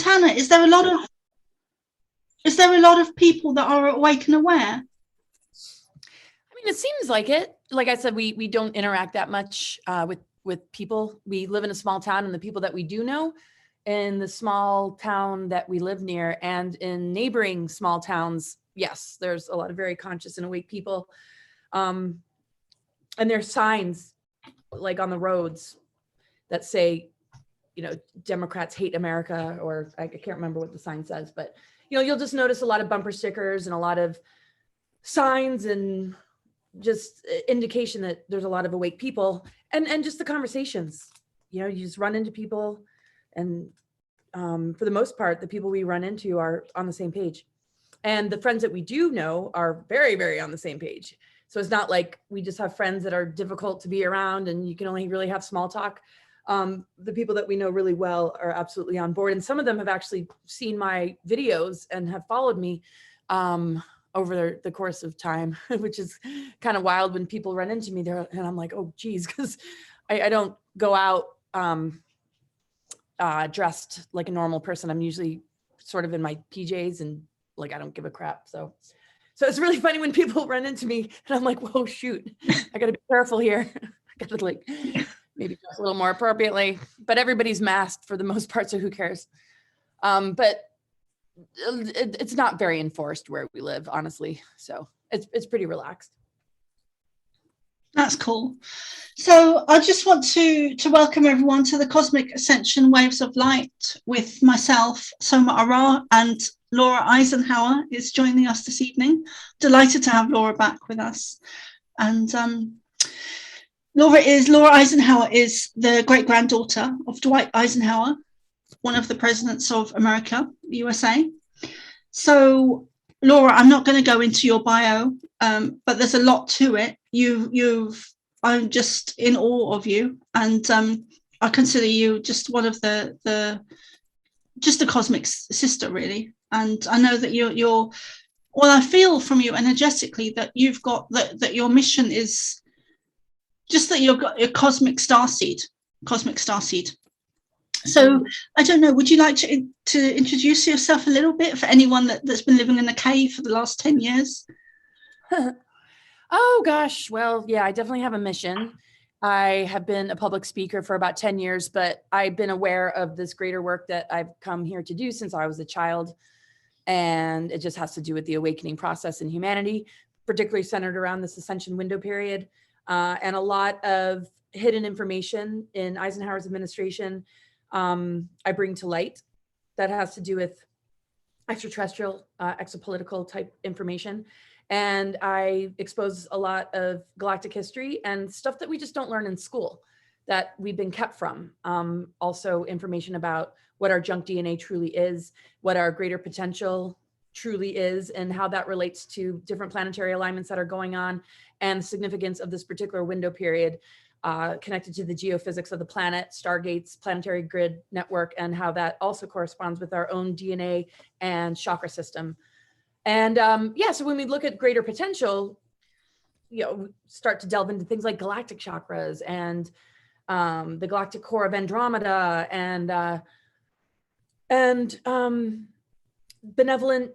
Tana, is there a lot of people that are awake and aware? I mean, it seems like it. Like I said, we don't interact that much with people. We live in a small town, and the people that we do know in the small town that we live near and in neighboring small towns, yes, there's a lot of very conscious and awake people. And there's signs like on the roads that say, Democrats hate America, or I can't remember what the sign says, but you'll just notice a lot of bumper stickers and a lot of signs and just indication that there's a lot of awake people, and just the conversations. You just run into people, and for the most part, the people we run into are on the same page, and the friends that we do know are very, very on the same page. So it's not like we just have friends that are difficult to be around and you can only really have small talk. The people that we know really well are absolutely on board, and some of them have actually seen my videos and have followed me over the course of time, which is kind of wild when people run into me there, and I'm like, oh geez, because I don't go out dressed like a normal person. I'm usually sort of in my PJs and like I don't give a crap. So it's really funny when people run into me and I'm like, whoa, shoot, I got to be careful here. I got to like maybe dress a little more appropriately, but everybody's masked for the most part, so who cares? But it's not very enforced where we live, honestly. So it's pretty relaxed. That's cool. So I just want to welcome everyone to the Cosmic Ascension Waves of Light with myself, Soma Ara, and Laura Eisenhower is joining us this evening. Delighted to have Laura back with us. And Laura Eisenhower is the great-granddaughter of Dwight Eisenhower, one of the presidents of America, the USA. So, Laura, I'm not going to go into your bio, but there's a lot to it. I'm just in awe of you, and I consider you just one of just a cosmic sister, really. And I know that you're. Well, I feel from you energetically that you've got that your mission is just that you've got a cosmic starseed. So I don't know, would you like to introduce yourself a little bit for anyone that's been living in a cave for the last 10 years? Oh gosh, well, yeah, I definitely have a mission. I have been a public speaker for about 10 years, but I've been aware of this greater work that I've come here to do since I was a child. And it just has to do with the awakening process in humanity, particularly centered around this ascension window period, and a lot of hidden information in Eisenhower's administration. I bring to light that has to do with extraterrestrial, exopolitical type information. And I expose a lot of galactic history and stuff that we just don't learn in school that we've been kept from. Also information about what our junk DNA truly is, what our greater potential truly is, and how that relates to different planetary alignments that are going on, and the significance of this particular window period connected to the geophysics of the planet, stargates, planetary grid network, and how that also corresponds with our own DNA and chakra system. And so when we look at greater potential, start to delve into things like galactic chakras and the galactic core of Andromeda and benevolent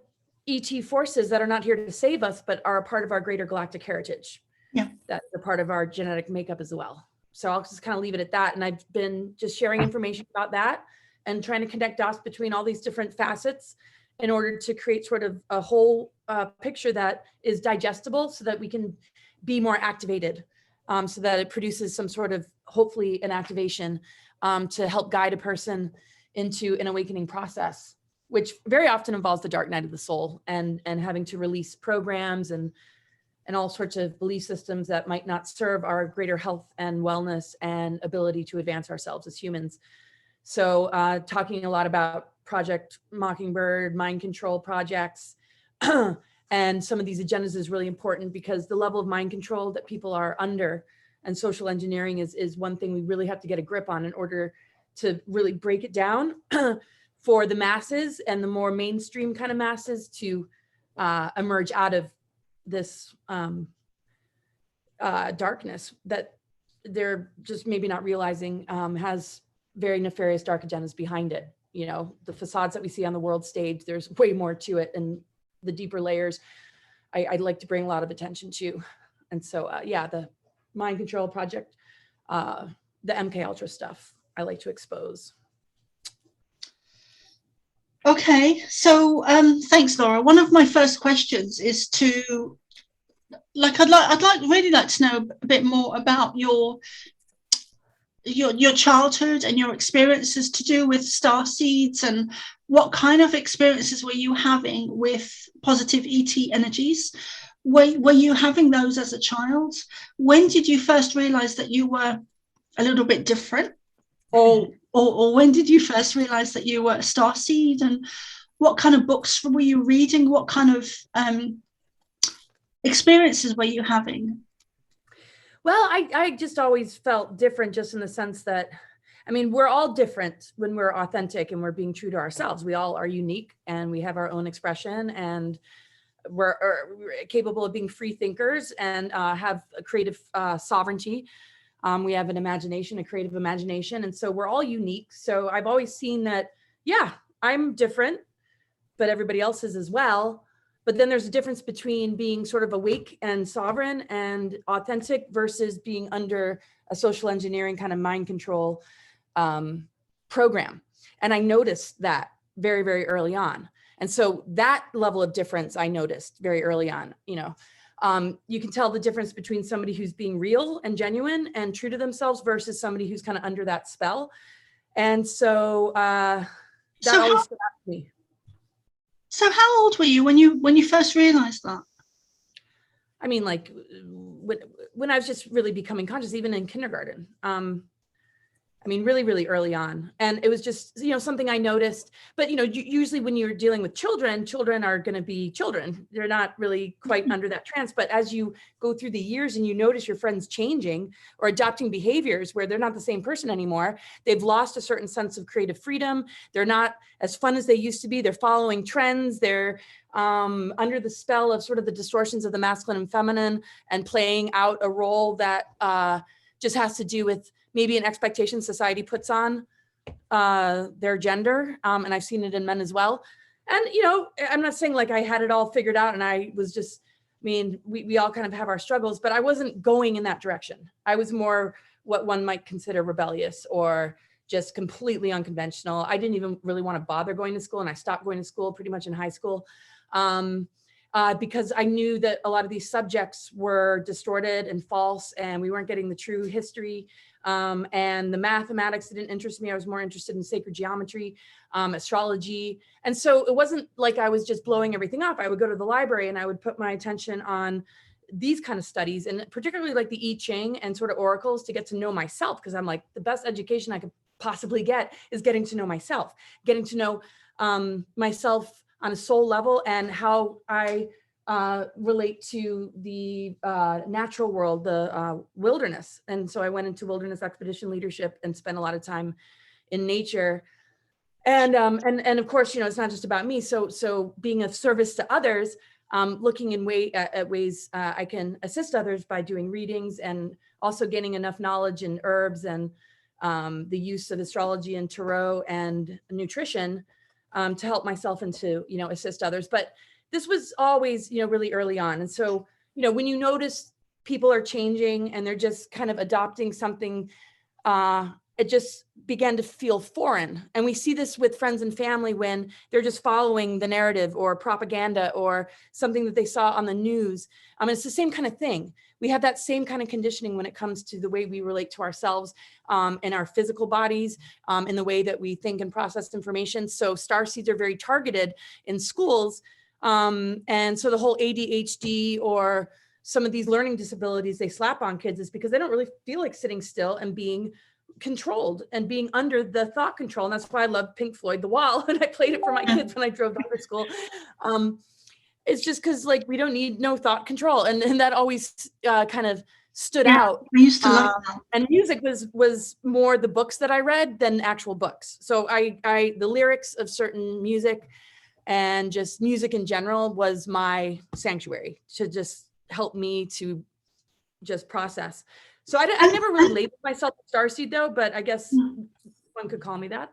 ET forces that are not here to save us, but are a part of our greater galactic heritage. Yeah. That's a part of our genetic makeup as well. So I'll just kind of leave it at that. And I've been just sharing information about that and trying to connect dots between all these different facets in order to create sort of a whole picture that is digestible so that we can be more activated, so that it produces some sort of, hopefully, an activation to help guide a person into an awakening process, which very often involves the dark night of the soul and having to release programs and all sorts of belief systems that might not serve our greater health and wellness and ability to advance ourselves as humans. So talking a lot about Project Mockingbird, mind control projects, and some of these agendas is really important because the level of mind control that people are under and social engineering is one thing we really have to get a grip on in order to really break it down for the masses and the more mainstream kind of masses to emerge out of this darkness that they're just maybe not realizing has very nefarious dark agendas behind it. you know, the facades that we see on the world stage. There's way more to it, and the deeper layers I'd like to bring a lot of attention to. And so, yeah, the Mind Control Project, the MK Ultra stuff, I like to expose. Okay, so thanks, Laura. One of my first questions is to, I'd really like to know a bit more about your childhood and your experiences to do with star seeds, and what kind of experiences were you having with positive ET energies? Were you having those as a child? When did you first realize that you were a little bit different? Or when did you first realize that you were a star seed? And what kind of books were you reading? What kind of experiences were you having? Well, I just always felt different, just in the sense that, I mean, we're all different when we're authentic and we're being true to ourselves. We all are unique and we have our own expression, and we're capable of being free thinkers and have a creative sovereignty. We have an imagination, a creative imagination. And so we're all unique. So I've always seen that, yeah, I'm different, but everybody else is as well. But then there's a difference between being sort of awake and sovereign and authentic versus being under a social engineering kind of mind control program. And I noticed that very, very early on. And so that level of difference I noticed very early on. You know, you can tell the difference between somebody who's being real and genuine and true to themselves versus somebody who's kind of under that spell. And so that always stood out to me. So how old were you when you first realized that? I mean, like when I was just really becoming conscious, even in kindergarten. I mean, really, really early on. And it was just, you know, something I noticed. But, you know, usually when you're dealing with children, children are going to be children. They're not really quite under that trance. But as you go through the years and you notice your friends changing or adopting behaviors where they're not the same person anymore, they've lost a certain sense of creative freedom. They're not as fun as they used to be. They're following trends. They're under the spell of sort of the distortions of the masculine and feminine, and playing out a role that just has to do with maybe an expectation society puts on their gender. And I've seen it in men as well. And, you know, I'm not saying like I had it all figured out and I was just, I mean, we all kind of have our struggles, but I wasn't going in that direction. I was more what one might consider rebellious or just completely unconventional. I didn't even really want to bother going to school, and I stopped going to school pretty much in high school. Because I knew that a lot of these subjects were distorted and false, and we weren't getting the true history. And the mathematics didn't interest me. I was more interested in sacred geometry, astrology. And so it wasn't like I was just blowing everything off. I would go to the library and I would put my attention on these kind of studies, and particularly like the I Ching and sort of oracles, to get to know myself. Because I'm like, the best education I could possibly get is getting to know myself, getting to know myself on a soul level, and how I relate to the natural world, the wilderness. And so I went into wilderness expedition leadership and spent a lot of time in nature. And of course, you know, it's not just about me. So being of service to others, looking at ways I can assist others by doing readings, and also getting enough knowledge in herbs and the use of astrology and tarot and nutrition to help myself and to, you know, assist others. But this was always, you know, really early on. And so, you know, when you notice people are changing and they're just kind of adopting something, it just began to feel foreign. And we see this with friends and family when they're just following the narrative or propaganda or something that they saw on the news. It's the same kind of thing. We have that same kind of conditioning when it comes to the way we relate to ourselves in our physical bodies, in the way that we think and process information. So star seeds are very targeted in schools. And so the whole ADHD or some of these learning disabilities they slap on kids is because they don't really feel like sitting still and being controlled and being under the thought control. And that's why I love Pink Floyd, The Wall. And I played it for my kids when I drove back to school. It's just because like we don't need no thought control. And that always kind of stood out. I used to love that. And music was more the books that I read than actual books. So the lyrics of certain music and just music in general was my sanctuary to just help me to just process. So I never really labeled myself a starseed though, but I guess one could call me that.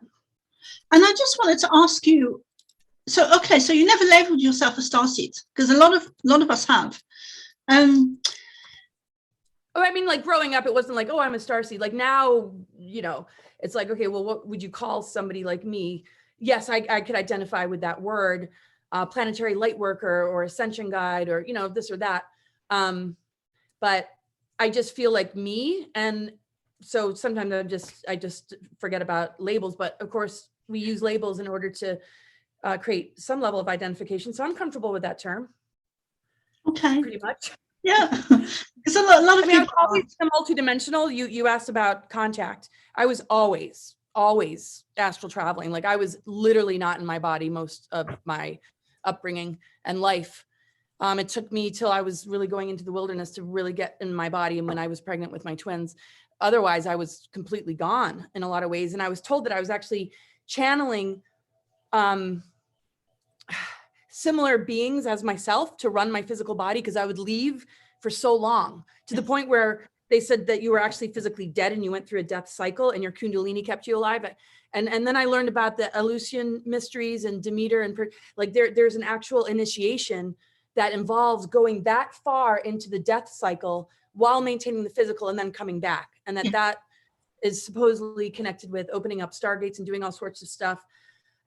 And I just wanted to ask you, so okay, so you never labeled yourself a starseed, because a lot of us have. Oh, I mean, like growing up, it wasn't like, oh, I'm a starseed. Like now, you know, it's like, okay, well, what would you call somebody like me? Yes, I could identify with that word, planetary light worker or ascension guide, or, you know, this or that. But I just feel like me. And so sometimes I just forget about labels, but of course we use labels in order to create some level of identification. So I'm comfortable with that term. Okay. Pretty much. Yeah. Because a lot of I mean, people I've always been multidimensional. You asked about contact. I was always astral traveling. Like I was literally not in my body most of my upbringing and life. It took me till I was really going into the wilderness to really get in my body, and when I was pregnant with my twins. Otherwise, I was completely gone in a lot of ways. And I was told that I was actually channeling similar beings as myself to run my physical body, because I would leave for so long, to the point where they said that you were actually physically dead and you went through a death cycle and your Kundalini kept you alive. And then I learned about the Eleusinian mysteries and Demeter, and like there's an actual initiation that involves going that far into the death cycle while maintaining the physical and then coming back. And that is supposedly connected with opening up stargates and doing all sorts of stuff.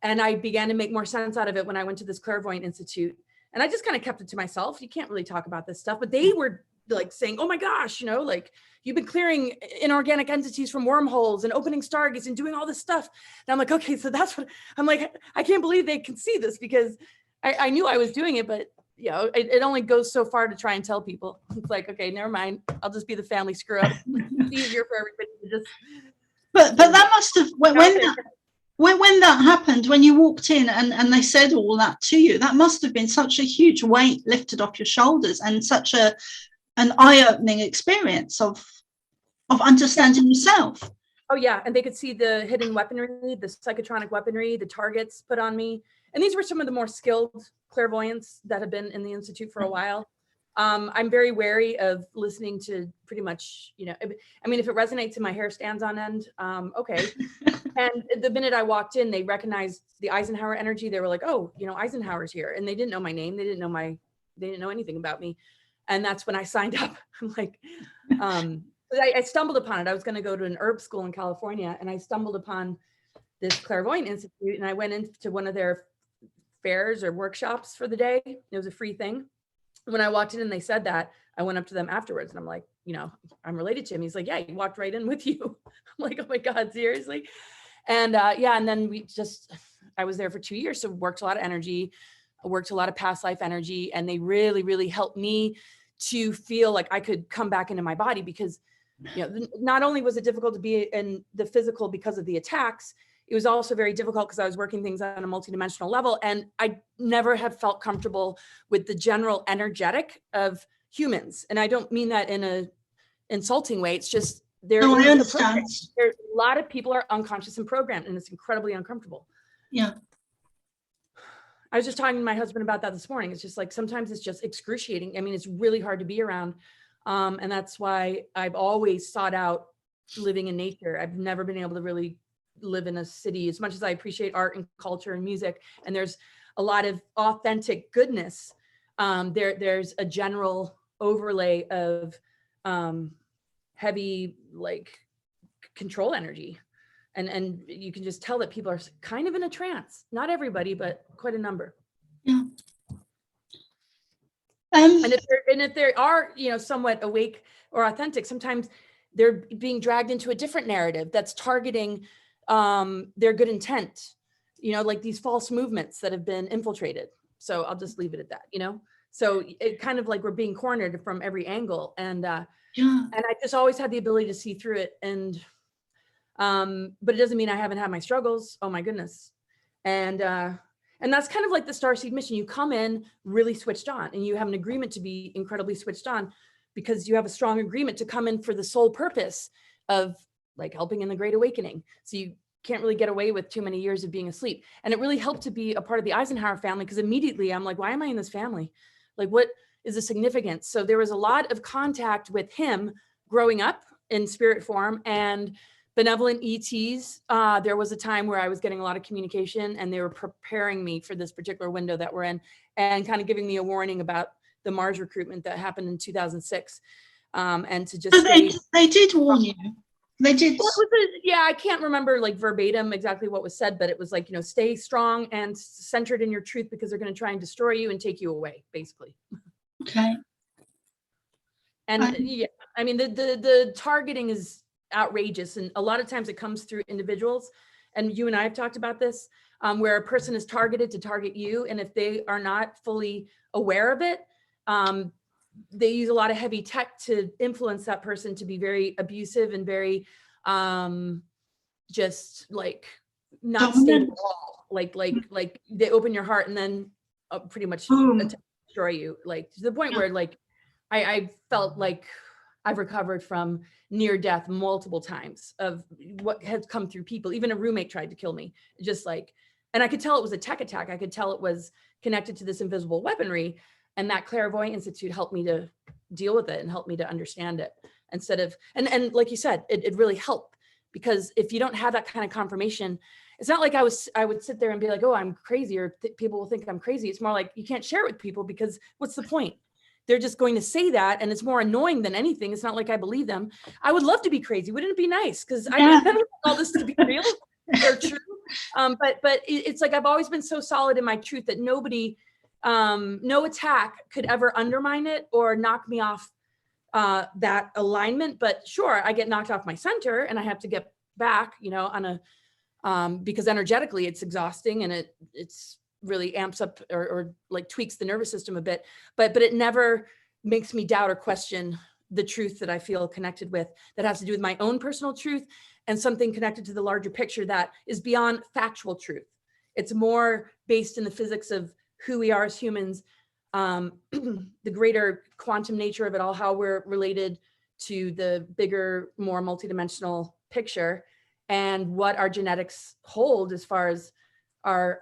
And I began to make more sense out of it when I went to this Clairvoyant Institute. And I just kind of kept it to myself. You can't really talk about this stuff, but they were like saying, oh my gosh, you know, like you've been clearing inorganic entities from wormholes and opening stargates and doing all this stuff. And I'm like, okay, so that's what I'm like, I can't believe they can see this, because I knew I was doing it, but you know, it only goes so far to try and tell people. It's like, okay, never mind. I'll just be the family screw up. It's easier for everybody to just. But that must have, when that happened, when you walked in and they said all that to you, that must have been such a huge weight lifted off your shoulders, and such an eye-opening experience of understanding yourself. Oh yeah, and they could see the hidden weaponry, the psychotronic weaponry, the targets put on me. And these were some of the more skilled clairvoyants that have been in the Institute for a while. I'm very wary of listening to pretty much, you know, I mean, if it resonates and my hair stands on end, okay. And the minute I walked in, they recognized the Eisenhower energy. They were like, oh, you know, Eisenhower's here. And they didn't know my name. They didn't know anything about me. And that's when I signed up. I'm like, I stumbled upon it. I was going to go to an herb school in California, and I stumbled upon this Clairvoyant Institute, and I went into one of their fairs or workshops for the day. It was a free thing. When I walked in and they said that, I went up to them afterwards and I'm like, you know, I'm related to him. He's like, yeah, he walked right in with you. I'm like, oh my God, seriously? And yeah, and then I was there for 2 years. So worked a lot of energy, worked a lot of past life energy. And they really, really helped me to feel like I could come back into my body, because, you know, not only was it difficult to be in the physical because of the attacks, it was also very difficult because I was working things on a multidimensional level. And I never have felt comfortable with the general energetic of humans. And I don't mean that in a insulting way. It's just there's a lot of people are unconscious and programmed, and it's incredibly uncomfortable. Yeah. I was just talking to my husband about that this morning. It's just like, sometimes it's just excruciating. I mean, it's really hard to be around. And that's why I've always sought out living in nature. I've never been able to really live in a city, as much as I appreciate art and culture and music. And there's a lot of authentic goodness. There's a general overlay of heavy, like, control energy. And you can just tell that people are kind of in a trance. Not everybody, but quite a number. Yeah. And if they are, you know, somewhat awake or authentic, sometimes they're being dragged into a different narrative that's targeting their good intent, you know, like these false movements that have been infiltrated. So I'll just leave it at that, you know? So it kind of like we're being cornered from every angle. And I just always had the ability to see through it. And but it doesn't mean I haven't had my struggles. Oh my goodness. And that's kind of like the Starseed mission. You come in really switched on, and you have an agreement to be incredibly switched on, because you have a strong agreement to come in for the sole purpose of, like, helping in the Great Awakening. So you can't really get away with too many years of being asleep. And it really helped to be a part of the Eisenhower family, because immediately I'm like, why am I in this family? Like, what is the significance? So there was a lot of contact with him growing up in spirit form, and benevolent ETs. There was a time where I was getting a lot of communication, and they were preparing me for this particular window that we're in, and kind of giving me a warning about the Mars recruitment that happened in 2006. And to just so they did warn you. They did. Well, yeah, I can't remember like verbatim exactly what was said, but it was like, you know, stay strong and centered in your truth, because they're going to try and destroy you and take you away, basically. Okay. And yeah, I mean, the targeting is outrageous. And a lot of times it comes through individuals. And you and I have talked about this, where a person is targeted to target you. And if they are not fully aware of it, they use a lot of heavy tech to influence that person to be very abusive and very just like not stable at all. Like they open your heart and then pretty much attempt to destroy you, like to the point where like I felt like I've recovered from near death multiple times of what has come through people. Even a roommate tried to kill me, just like, and I could tell it was a tech attack. I could tell it was connected to this invisible weaponry. And that Clairvoyant Institute helped me to deal with it and helped me to understand it instead of, and like you said, it really helped, because if you don't have that kind of confirmation, it's not like I would sit there and be like, oh, I'm crazy, or people will think I'm crazy. It's more like you can't share it with people, because what's the point? They're just going to say that, and it's more annoying than anything. It's not like I believe them. I would love to be crazy. Wouldn't it be nice? Because I never want all this to be real or true. But it's like I've always been so solid in my truth that nobody, no attack could ever undermine it or knock me off that alignment. But sure, I get knocked off my center and I have to get back, you know, on a because energetically it's exhausting, and it's really amps up or like tweaks the nervous system a bit, but it never makes me doubt or question the truth that I feel connected with, that has to do with my own personal truth and something connected to the larger picture that is beyond factual truth. It's more based in the physics of who we are as humans, the greater quantum nature of it all, how we're related to the bigger, more multidimensional picture, and what our genetics hold as far as our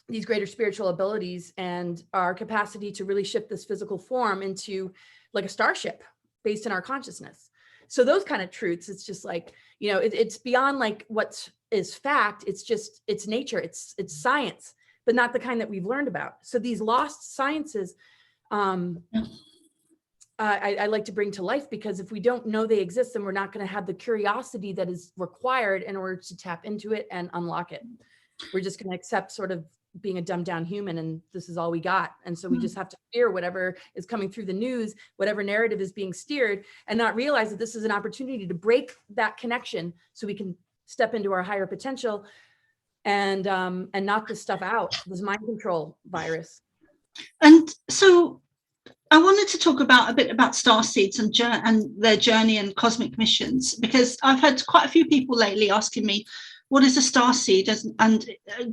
these greater spiritual abilities and our capacity to really shift this physical form into like a starship based in our consciousness. So those kind of truths, it's just like, you know, it's beyond like what is fact. It's just, it's nature, it's science, but not the kind that we've learned about. So these lost sciences, I like to bring to life, because if we don't know they exist, then we're not going to have the curiosity that is required in order to tap into it and unlock it. We're just going to accept sort of being a dumbed down human, and this is all we got. And so we just have to fear whatever is coming through the news, whatever narrative is being steered, and not realize that this is an opportunity to break that connection so we can step into our higher potential and knock this stuff out, this mind control virus. And so I wanted to talk a bit about starseeds and their journey and cosmic missions, because I've had quite a few people lately asking me, what is a starseed? And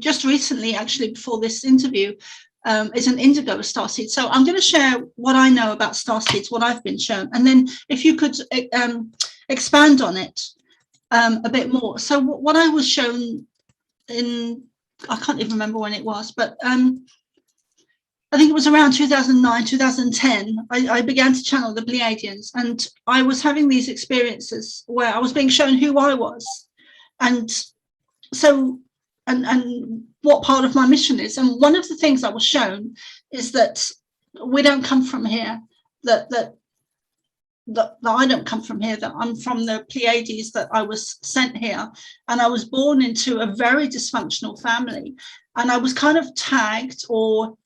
just recently, actually, before this interview, is an indigo starseed. So I'm going to share what I know about starseeds, what I've been shown, and then if you could expand on it a bit more. So what I was shown in, I can't even remember when it was, but I think it was around 2009, 2010, I began to channel the Pleiadians, and I was having these experiences where I was being shown who I was, and so, and what part of my mission is. And one of the things I was shown is that we don't come from here, that I don't come from here, that I'm from the Pleiades, that I was sent here, and I was born into a very dysfunctional family, and I was kind of tagged, or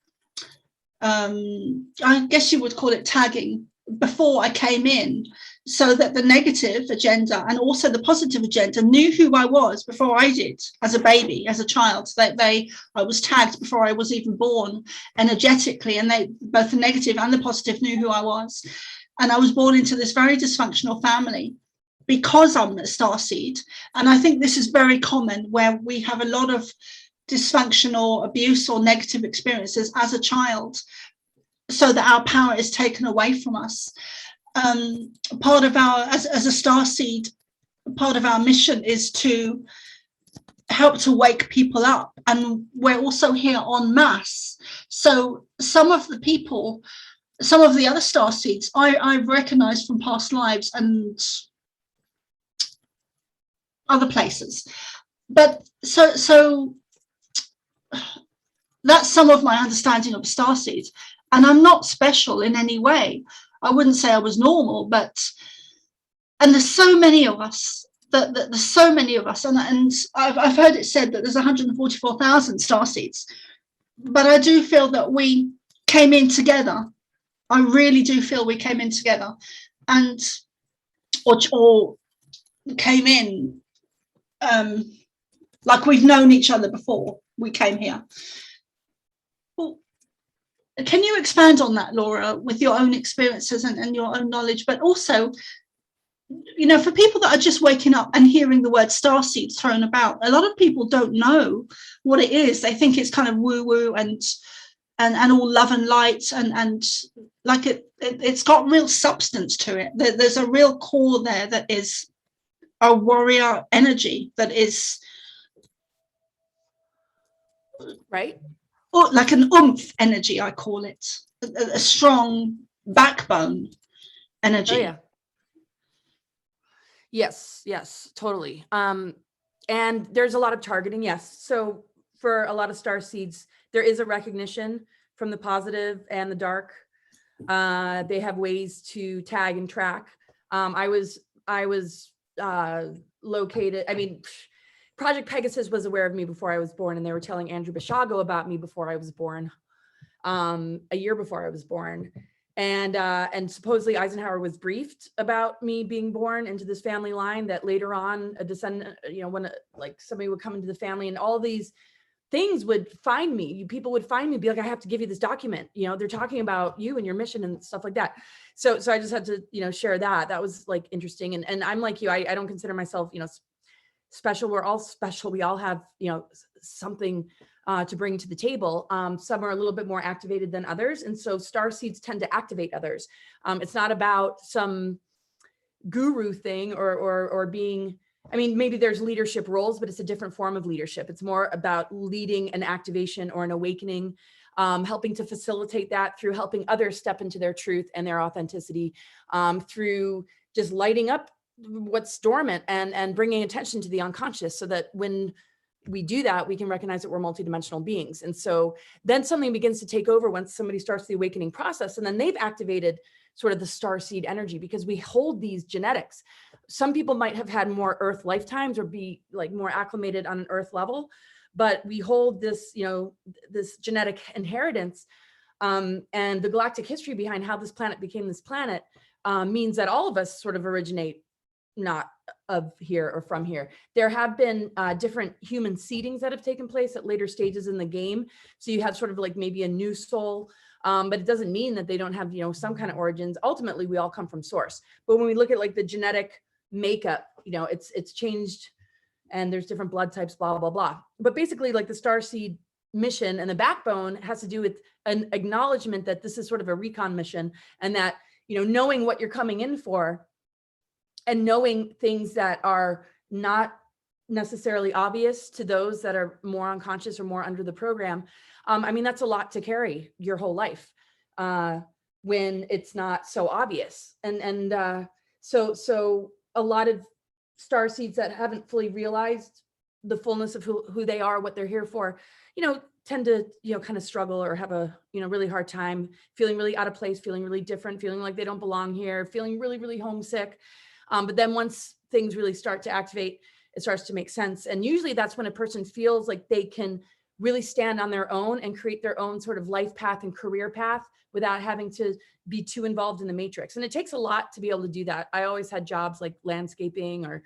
I guess you would call it tagging, before I came in, so that the negative agenda and also the positive agenda knew who I was before I did, as a baby, as a child. I was tagged before I was even born energetically, and they, both the negative and the positive, knew who I was. And I was born into this very dysfunctional family because I'm a starseed. And I think this is very common, where we have a lot of dysfunction or abuse or negative experiences as a child, so that our power is taken away from us. Part of our, as a starseed, part of our mission is to help to wake people up, and we're also here en masse. So some of the people, some of the other starseeds I've recognized from past lives, and other places. But so that's some of my understanding of starseeds. And I'm not special in any way. I wouldn't say I was normal, and there's so many of us that there's so many of us, and I've heard it said that there's 144,000 starseeds, but I do feel that we came in together. I really do feel we came in together, and or came in like we've known each other before we came here. Well, can you expand on that, Laura, with your own experiences and your own knowledge, but also, you know, for people that are just waking up and hearing the word starseed thrown about, a lot of people don't know what it is. They think it's kind of woo-woo and all love and light, and like it's got real substance to it. There's a real core there that is a warrior energy, that is right, or like an oomph energy, I call it, a strong backbone energy. oh yeah, yes, totally. And there's a lot of targeting, yes. So for a lot of star seeds, there is a recognition from the positive and the dark. They have ways to tag and track. I was located, I mean, Project Pegasus was aware of me before I was born, and they were telling Andrew Basiago about me before I was born, a year before I was born. And supposedly Eisenhower was briefed about me being born into this family line, that later on a descendant, you know, when like somebody would come into the family and all these things would find me, people would find me, be like, I have to give you this document, you know, they're talking about you and your mission and stuff like that. So I just had to, you know, share that was like interesting. And I'm like you, I don't consider myself, you know, special. We're all special. We all have, you know, something to bring to the table. Some are a little bit more activated than others. And so star seeds tend to activate others. It's not about some guru thing or being, I mean, maybe there's leadership roles, but it's a different form of leadership. It's more about leading an activation or an awakening, helping to facilitate that through helping others step into their truth and their authenticity, through just lighting up what's dormant and bringing attention to the unconscious, so that when we do that, we can recognize that we're multidimensional beings. And so then something begins to take over once somebody starts the awakening process, and then they've activated sort of the starseed energy, because we hold these genetics. Some people might have had more earth lifetimes or be like more acclimated on an earth level, but we hold this, you know, this genetic inheritance, and the galactic history behind how this planet became this planet means that all of us sort of originate not of here or from here. There have been different human seedings that have taken place at later stages in the game. So you have sort of like maybe a new soul, but it doesn't mean that they don't have, you know, some kind of origins. Ultimately, we all come from source. But when we look at like the genetic makeup, you know, it's changed, and there's different blood types, blah, blah, blah. But basically, like the starseed mission and the backbone has to do with an acknowledgement that this is sort of a recon mission, and that, you know, knowing what you're coming in for, and knowing things that are not necessarily obvious to those that are more unconscious or more under the program. I mean, that's a lot to carry your whole life when it's not so obvious. So a lot of star seeds that haven't fully realized the fullness of who they are, what they're here for, you know, tend to, you know, kind of struggle or have a, you know, really hard time, feeling really out of place, feeling really different, feeling like they don't belong here, feeling really, really homesick. But then once things really start to activate, it starts to make sense. And usually that's when a person feels like they can really stand on their own and create their own sort of life path and career path without having to be too involved in the matrix. And it takes a lot to be able to do that. I always had jobs like landscaping, or,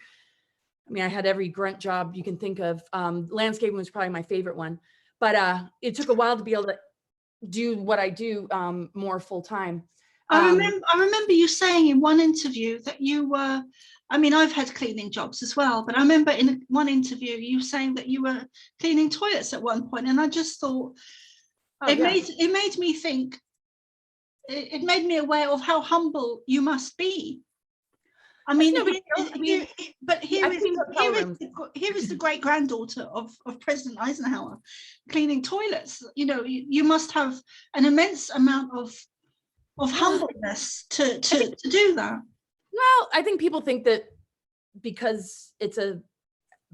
I mean, I had every grunt job you can think of. Landscaping was probably my favorite one, but it took a while to be able to do what I do more full time. I remember you saying in one interview that you were, I mean, I've had cleaning jobs as well, but I remember in one interview you saying that you were cleaning toilets at one point, and I just thought it made me think, it made me aware of how humble you must be. I mean, here is the great granddaughter of President Eisenhower cleaning toilets. You know, you must have an immense amount of humbleness to do that. Well, I think people think that because it's a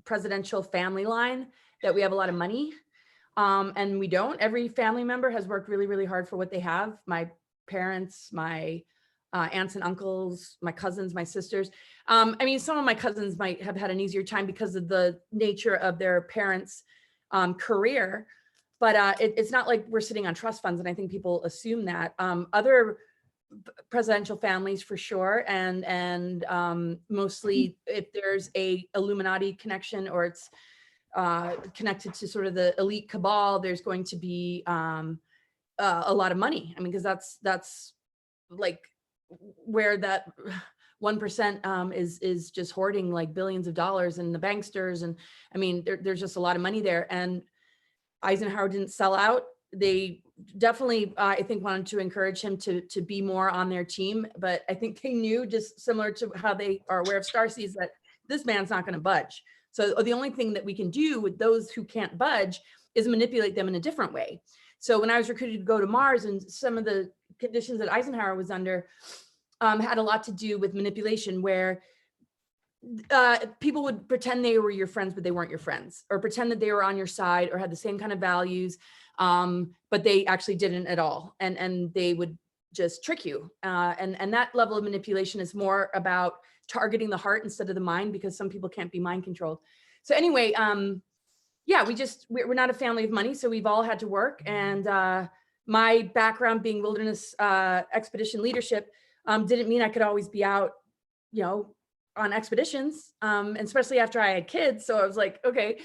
presidential family line that we have a lot of money. And we don't. Every family member has worked really, really hard for what they have. My parents, my aunts and uncles, my cousins, my sisters. I mean, some of my cousins might have had an easier time because of the nature of their parents' career, but it's not like we're sitting on trust funds. And I think people assume that. Other presidential families for sure, and mostly if there's a Illuminati connection or it's connected to sort of the elite cabal, there's going to be a lot of money. I mean, because that's like where that 1% is just hoarding like billions of dollars, and the banksters, and I mean, there's just a lot of money there. And Eisenhower didn't sell out. They definitely, I think, wanted to encourage him to be more on their team, but I think they knew, just similar to how they are aware of Starseeds, that this man's not going to budge. So the only thing that we can do with those who can't budge is manipulate them in a different way. So when I was recruited to go to Mars, and some of the conditions that Eisenhower was under had a lot to do with manipulation, where people would pretend they were your friends, but they weren't your friends, or pretend that they were on your side or had the same kind of values, but they actually didn't at all. And they would just trick you. And that level of manipulation is more about targeting the heart instead of the mind, because some people can't be mind controlled. So anyway, yeah, we're not a family of money. So we've all had to work. And my background being wilderness expedition leadership didn't mean I could always be out, on expeditions, and especially after I had kids. So I was like, okay,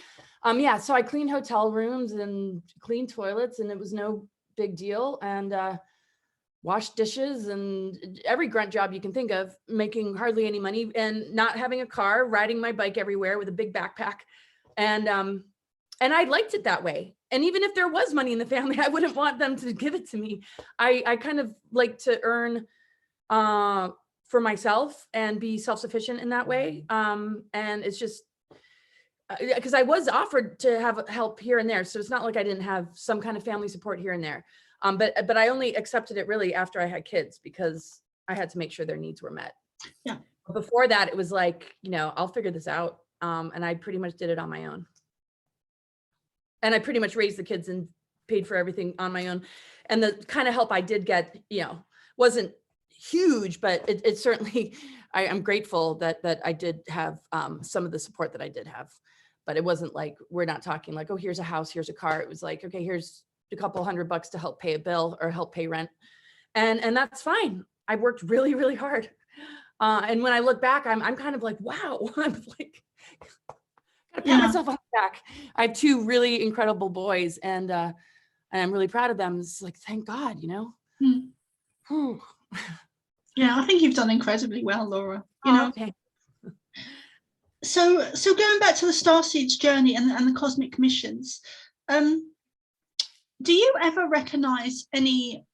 yeah. So I cleaned hotel rooms and cleaned toilets, and it was no big deal. And washed dishes and every grunt job you can think of, making hardly any money and not having a car, riding my bike everywhere with a big backpack. And I liked it that way. And even if there was money in the family, I wouldn't want them to give it to me. I kind of like to earn for myself and be self-sufficient in that way. And it's just because I was offered to have help here and there. So it's not like I didn't have some kind of family support here and there. But I only accepted it really after I had kids, because I had to make sure their needs were met. Yeah. But before that, it was like, I'll figure this out. And I pretty much did it on my own. And I pretty much raised the kids and paid for everything on my own. And the kind of help I did get, wasn't huge, but it certainly, I'm grateful that I did have some of the support that I did have. But it wasn't like, we're not talking like, oh, here's a house, here's a car. It was like, okay, here's a couple $100 to help pay a bill or help pay rent. And that's fine. I worked really, really hard. And when I look back, I'm kind of like, wow, I'm like, gotta pat myself on the back. I have two really incredible boys, and I'm really proud of them. It's like, thank God, Yeah, I think you've done incredibly well, Laura. Okay. So going back to the Starseeds journey and the cosmic missions, do you ever recognize any,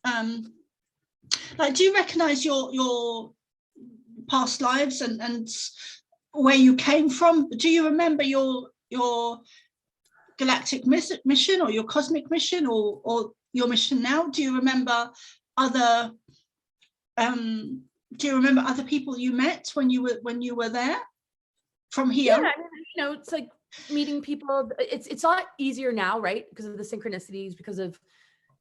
do you recognize your past lives and where you came from? Do you remember your galactic mission or your cosmic mission or your mission now? Do you remember other people you met when you were there from here? Yeah, it's like meeting people. It's a lot easier now, right? Because of the synchronicities, because of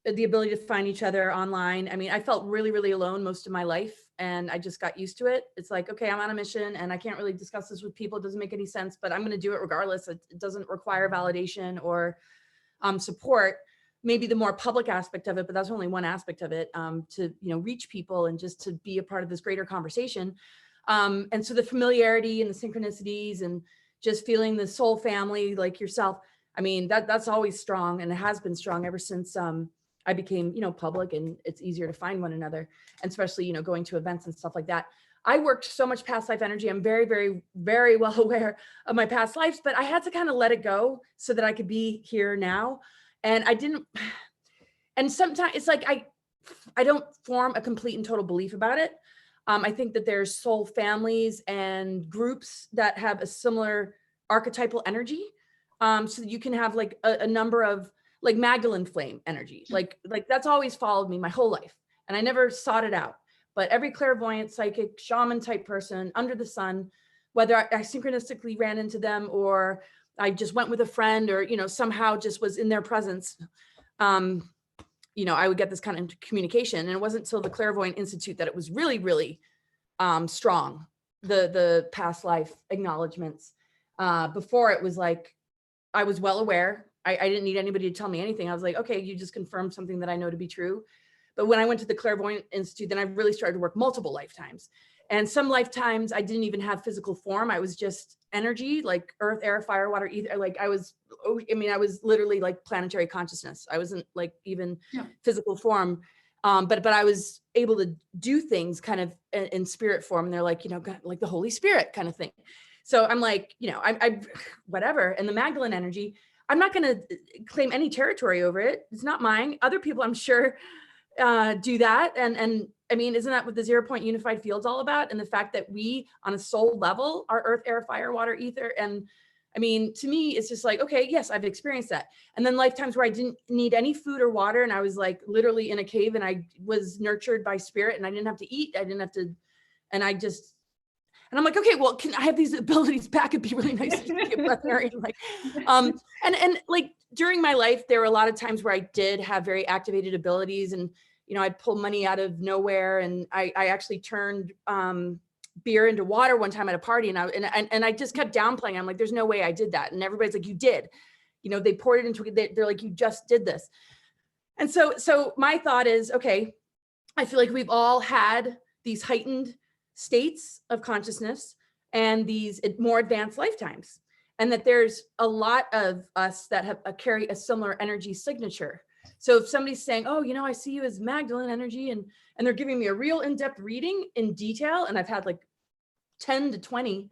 the ability to find each other online. I mean, I felt really, really alone most of my life, and I just got used to it. It's like, okay, I'm on a mission and I can't really discuss this with people. It doesn't make any sense, but I'm going to do it regardless. It doesn't require validation or support. Maybe the more public aspect of it, but that's only one aspect of it, to reach people and just to be a part of this greater conversation. And so the familiarity and the synchronicities and just feeling the soul family like yourself, I mean, that's always strong, and it has been strong ever since I became, public, and it's easier to find one another, and especially, going to events and stuff like that. I worked so much past life energy. I'm very, very, very well aware of my past lives, but I had to kind of let it go so that I could be here now. And I didn't, and sometimes it's like, I don't form a complete and total belief about it. I think that there's soul families and groups that have a similar archetypal energy. So that you can have like a number of like Magdalene flame energy, like that's always followed me my whole life. And I never sought it out, but every clairvoyant, psychic, shaman type person under the sun, whether I synchronistically ran into them or I just went with a friend or, somehow just was in their presence. I would get this kind of communication. And it wasn't until the Clairvoyant Institute that it was really, really strong, the past life acknowledgements. Before it was like, I was well aware. I didn't need anybody to tell me anything. I was like, okay, you just confirmed something that I know to be true. But when I went to the Clairvoyant Institute, then I really started to work multiple lifetimes. And some lifetimes I didn't even have physical form. I was just energy, like earth, air, fire, water, ether. Like I was literally like planetary consciousness. I wasn't like even physical form. But I was able to do things kind of in spirit form. And they're like, like the Holy Spirit kind of thing. So I'm like, I whatever. And the Magdalene energy, I'm not going to claim any territory over it. It's not mine. Other people, I'm sure, do that. And I mean, isn't that what the 0 point unified field's all about? And the fact that we, on a soul level, are earth, air, fire, water, ether. And I mean, to me, it's just like, okay, yes, I've experienced that. And then lifetimes where I didn't need any food or water. And I was like literally in a cave and I was nurtured by spirit and I didn't have to eat. I didn't have to, and I'm like, okay, well, can I have these abilities back? It'd be really nice to be a breatharian. Like, and like during my life, there were a lot of times where I did have very activated abilities and, I'd pull money out of nowhere. And I actually turned beer into water one time at a party and I just kept downplaying. I'm like, there's no way I did that. And everybody's like, you did, they poured it into, they're like, you just did this. And so my thought is, okay, I feel like we've all had these heightened states of consciousness and these more advanced lifetimes, and that there's a lot of us that have carry a similar energy signature. So if somebody's saying, oh, I see you as Magdalene energy, and they're giving me a real in-depth reading in detail, and I've had like 10 to 20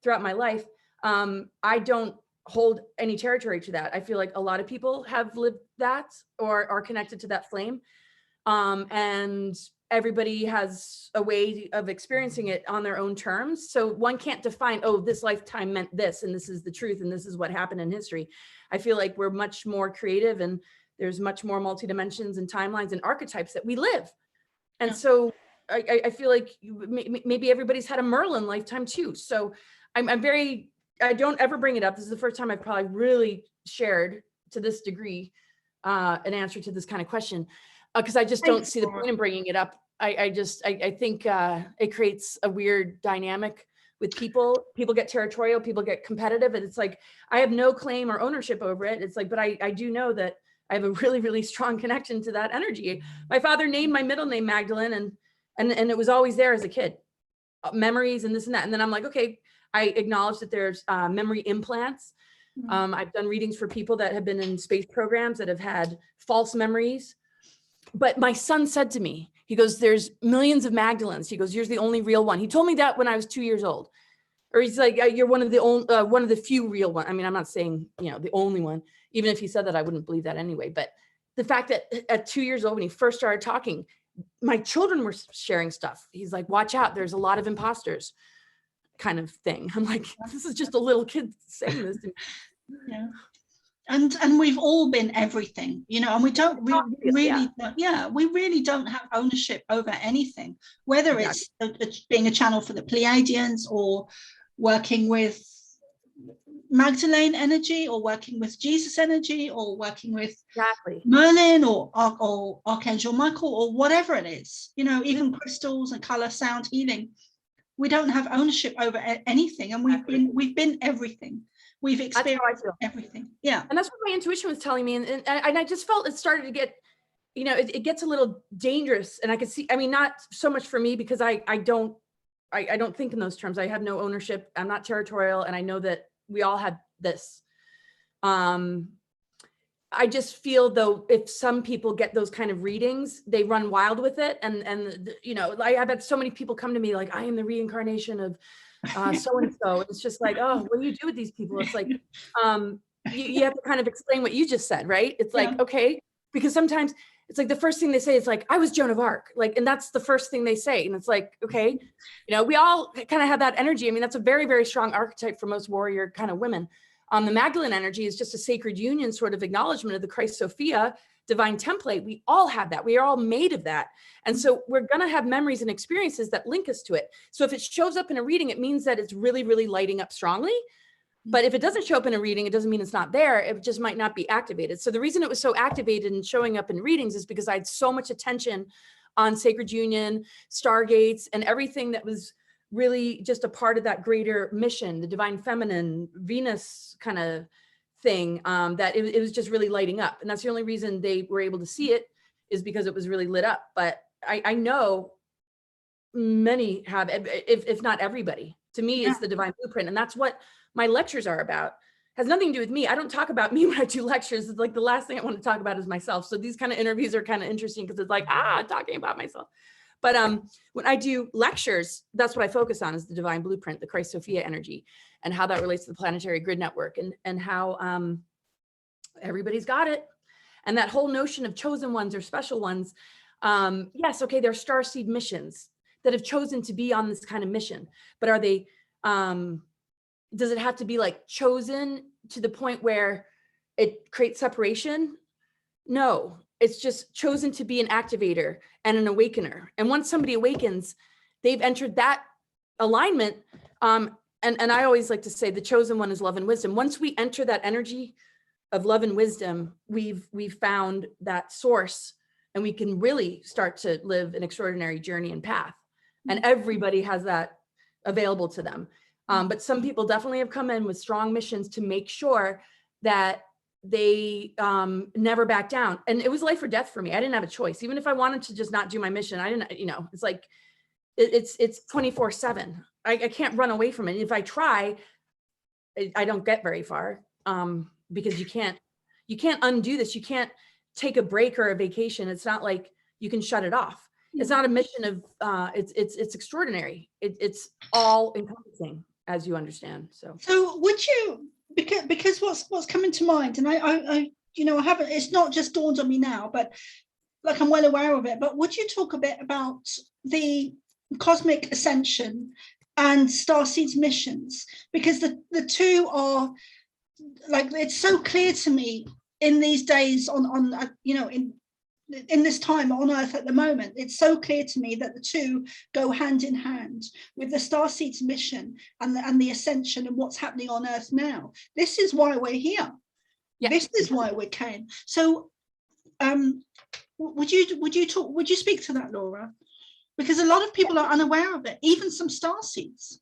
throughout my life, I don't hold any territory to that. I feel like a lot of people have lived that or are connected to that flame. And everybody has a way of experiencing it on their own terms. So one can't define, oh, this lifetime meant this, and this is the truth, and this is what happened in history. I feel like we're much more creative, and there's much more multi-dimensions and timelines and archetypes that we live. And so I feel like maybe everybody's had a Merlin lifetime too. So I don't ever bring it up. This is the first time I've probably really shared to this degree an answer to this kind of question. Because I just don't see the point in bringing it up. I think it creates a weird dynamic with people. People get territorial, people get competitive, and it's like, I have no claim or ownership over it. It's like, but I do know that I have a really, really strong connection to that energy. My father named my middle name Magdalene, and it was always there as a kid, memories and this and that. And then I'm like, okay, I acknowledge that there's memory implants. I've done readings for people that have been in space programs that have had false memories. But my son said to me, he goes, there's millions of Magdalenes. He goes, you're the only real one. He told me that when I was 2 years old. Or he's like, you're one of the few real ones. I mean, I'm not saying, the only one. Even if he said that, I wouldn't believe that anyway. But the fact that at 2 years old, when he first started talking, my children were sharing stuff. He's like, watch out, there's a lot of imposters kind of thing. I'm like, this is just a little kid saying this to me. Yeah. And we've all been everything, and we really don't have ownership over anything, whether it's being a channel for the Pleiadians or working with Magdalene energy or working with Jesus energy or working with Merlin or Archangel Michael or whatever it is, even crystals and color, sound, healing. We don't have ownership over anything, and we've been everything. We've experienced everything. Yeah. And that's what my intuition was telling me. And I just felt it started to get, it gets a little dangerous. And I could see, not so much for me because I don't think in those terms. I have no ownership. I'm not territorial. And I know that we all have this. I just feel though, if some people get those kind of readings, they run wild with it. And I've had so many people come to me like, I am the reincarnation of so-and-so. It's just like, oh, what do you do with these people? It's like, you have to kind of explain what you just said, right? It's like, okay, because sometimes it's like the first thing they say is like, I was Joan of Arc, like, and that's the first thing they say. And it's like, okay, we all kind of have that energy. That's a very, very strong archetype for most warrior kind of women. The Magdalene energy is just a sacred union sort of acknowledgement of the Christ Sophia divine template, we all have that. We are all made of that. And so we're going to have memories and experiences that link us to it. So if it shows up in a reading, it means that it's really, really lighting up strongly. But if it doesn't show up in a reading, it doesn't mean it's not there. It just might not be activated. So the reason it was so activated and showing up in readings is because I had so much attention on Sacred Union, Stargates, and everything that was really just a part of that greater mission, the divine feminine, Venus kind of thing, that it was just really lighting up. And that's the only reason they were able to see it, is because it was really lit up. But I know many have, if not everybody. To me, it's the divine blueprint. And that's what my lectures are about. Has nothing to do with me. I don't talk about me when I do lectures. It's like the last thing I want to talk about is myself. So these kind of interviews are kind of interesting because it's like, talking about myself. But when I do lectures, that's what I focus on, is the divine blueprint, the Christ Sophia energy, and how that relates to the planetary grid network, and how everybody's got it. And that whole notion of chosen ones or special ones. Yes, okay, they're starseed missions that have chosen to be on this kind of mission, but are they, does it have to be like chosen to the point where it creates separation? No, it's just chosen to be an activator and an awakener. And once somebody awakens, they've entered that alignment. And I always like to say the chosen one is love and wisdom. Once we enter that energy of love and wisdom, we've found that source, and we can really start to live an extraordinary journey and path. And everybody has that available to them. But some people definitely have come in with strong missions to make sure that they never back down. And it was life or death for me. I didn't have a choice. Even if I wanted to just not do my mission, I didn't, it's like, it's 24/7. I can't run away from it. If I try, I don't get very far, because you can't undo this. You can't take a break or a vacation. It's not like you can shut it off. It's not a mission of, it's extraordinary. It's all encompassing, as you understand. So would you, because what's coming to mind, and I haven't, it's not just dawned on me now, but like I'm well aware of it, but would you talk a bit about the cosmic ascension and Starseed's missions? Because the two are, like, it's so clear to me in these days in this time on Earth at the moment, it's so clear to me that the two go hand in hand with the Starseed's mission and the ascension and what's happening on Earth now. This is why we're here. Yeah. This is why we came. So would you speak to that, Laura? Because a lot of people are unaware of it, even some Starseeds.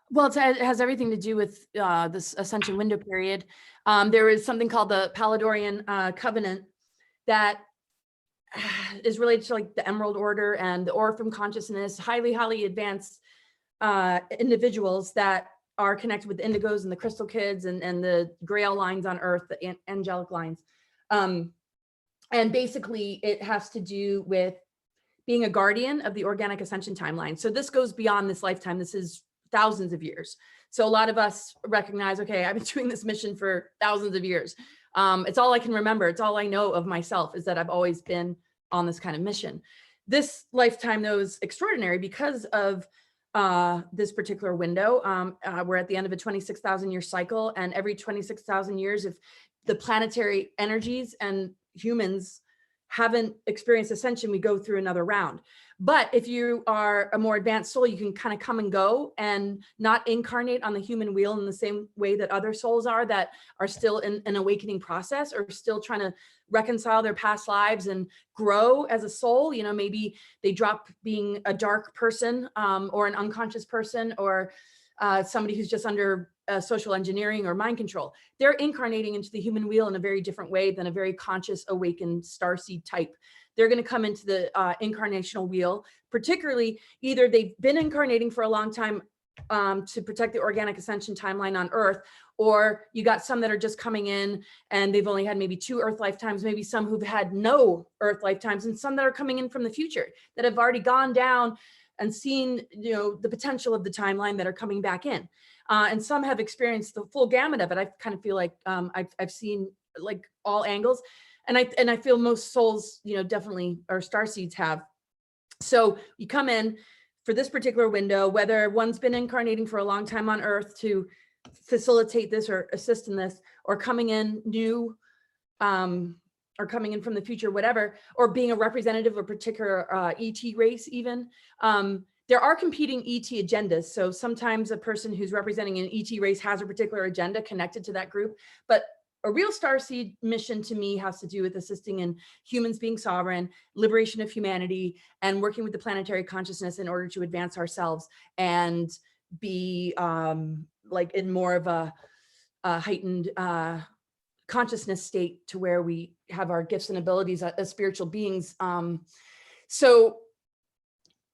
Well, it has everything to do with this ascension window period. There is something called the Palladorian Covenant that is related to like the Emerald Order and the Orphan consciousness, highly, highly advanced individuals that are connected with the Indigos and the Crystal Kids and the Grail lines on Earth, the angelic lines. And basically it has to do with being a guardian of the organic ascension timeline. So this goes beyond this lifetime. This is thousands of years. So a lot of us recognize, okay, I've been doing this mission for thousands of years. It's all I can remember. It's all I know of myself, is that I've always been on this kind of mission. This lifetime, though, is extraordinary because of this particular window. We're at the end of a 26,000 year cycle, and every 26,000 years, if the planetary energies and humans haven't experienced ascension, we go through another round. But if you are a more advanced soul, you can kind of come and go and not incarnate on the human wheel in the same way that other souls are that are still in an awakening process, or still trying to reconcile their past lives and grow as a soul. You know, maybe they drop being a dark person or an unconscious person, or somebody who's just under social engineering or mind control. They're incarnating into the human wheel in a very different way than a very conscious, awakened starseed type. They're going to come into the incarnational wheel, particularly either they've been incarnating for a long time to protect the organic ascension timeline on Earth, or you got some that are just coming in and they've only had maybe 2 Earth lifetimes, maybe some who've had no Earth lifetimes, and some that are coming in from the future that have already gone down and seen, you know, the potential of the timeline, that are coming back in. And some have experienced the full gamut of it. I kind of feel like I've seen like all angles. And I feel most souls, you know, definitely, or starseeds have. So you come in for this particular window, whether one's been incarnating for a long time on Earth to facilitate this or assist in this, or coming in new are coming in from the future, whatever, or being a representative of a particular ET race even. There are competing ET agendas. So sometimes a person who's representing an ET race has a particular agenda connected to that group. But a real starseed mission to me has to do with assisting in humans being sovereign, liberation of humanity, and working with the planetary consciousness in order to advance ourselves and be like in more of a heightened consciousness state to where we have our gifts and abilities as spiritual beings. So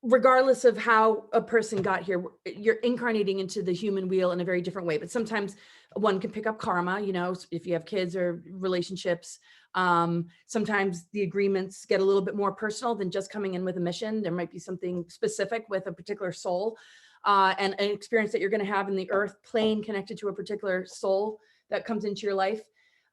regardless of how a person got here, you're incarnating into the human wheel in a very different way. But sometimes one can pick up karma, you know, if you have kids or relationships. Sometimes the agreements get a little bit more personal than just coming in with a mission. There might be something specific with a particular soul and an experience that you're going to have in the earth plane connected to a particular soul that comes into your life.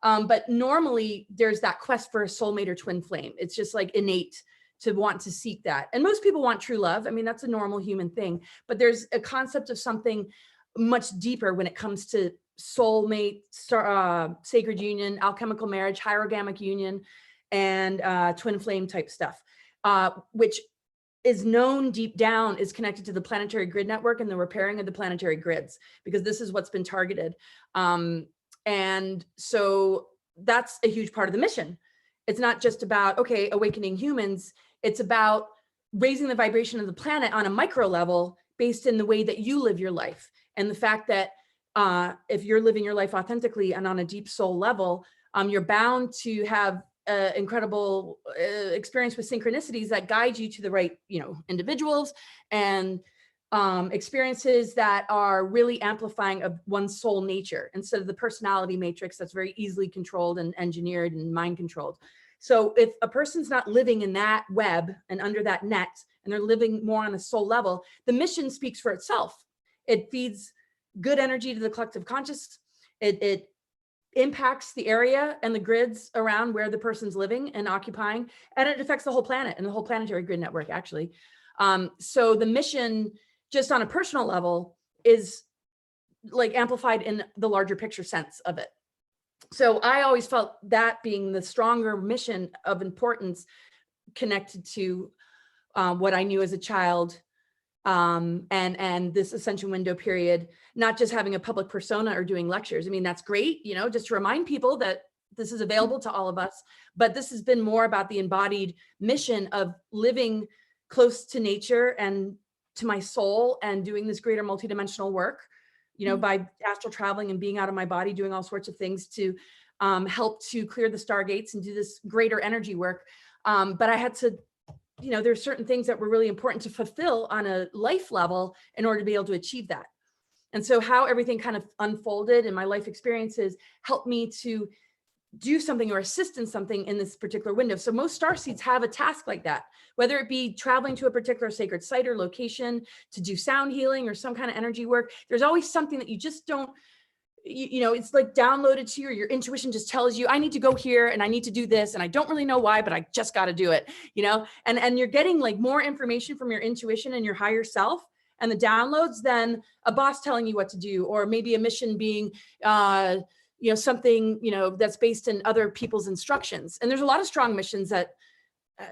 But normally there's that quest for a soulmate or twin flame. It's just like innate to want to seek that. And most people want true love. I mean, that's a normal human thing, but there's a concept of something much deeper when it comes to soulmate, sacred union, alchemical marriage, hierogamic union, and twin flame type stuff, which is known deep down is connected to the planetary grid network and the repairing of the planetary grids, because this is what's been targeted. And so that's a huge part of the mission. It's not just about, okay, awakening humans. It's about raising the vibration of the planet on a micro level based in the way that you live your life. And the fact that if you're living your life authentically and on a deep soul level, you're bound to have incredible experience with synchronicities that guide you to the right, you know, individuals and experiences that are really amplifying of one's soul nature instead of the personality matrix that's very easily controlled and engineered and mind controlled. So if a person's not living in that web and under that net, and they're living more on a soul level, the mission speaks for itself. It feeds good energy to the collective conscious. It impacts the area and the grids around where the person's living and occupying, and it affects the whole planet and the whole planetary grid network, actually. So the mission, just on a personal level, is like amplified in the larger picture sense of it. So I always felt that being the stronger mission of importance connected to what I knew as a child, and this ascension window period, not just having a public persona or doing lectures. I mean, that's great, you know, just to remind people that this is available to all of us, but this has been more about the embodied mission of living close to nature and to my soul and doing this greater multidimensional work, you know, by astral traveling and being out of my body, doing all sorts of things to help to clear the stargates and do this greater energy work. But I had to, you know, there's certain things that were really important to fulfill on a life level in order to be able to achieve that. And so how everything kind of unfolded in my life experiences helped me to do something or assist in something in this particular window. So most starseeds have a task like that, whether it be traveling to a particular sacred site or location to do sound healing or some kind of energy work. There's always something that you just don't, you know, it's like downloaded to you, or your intuition just tells you, I need to go here and I need to do this. And I don't really know why, but I just got to do it, you know, and you're getting like more information from your intuition and your higher self and the downloads than a boss telling you what to do, or maybe a mission being, you know, something, you know, that's based in other people's instructions. And there's a lot of strong missions that,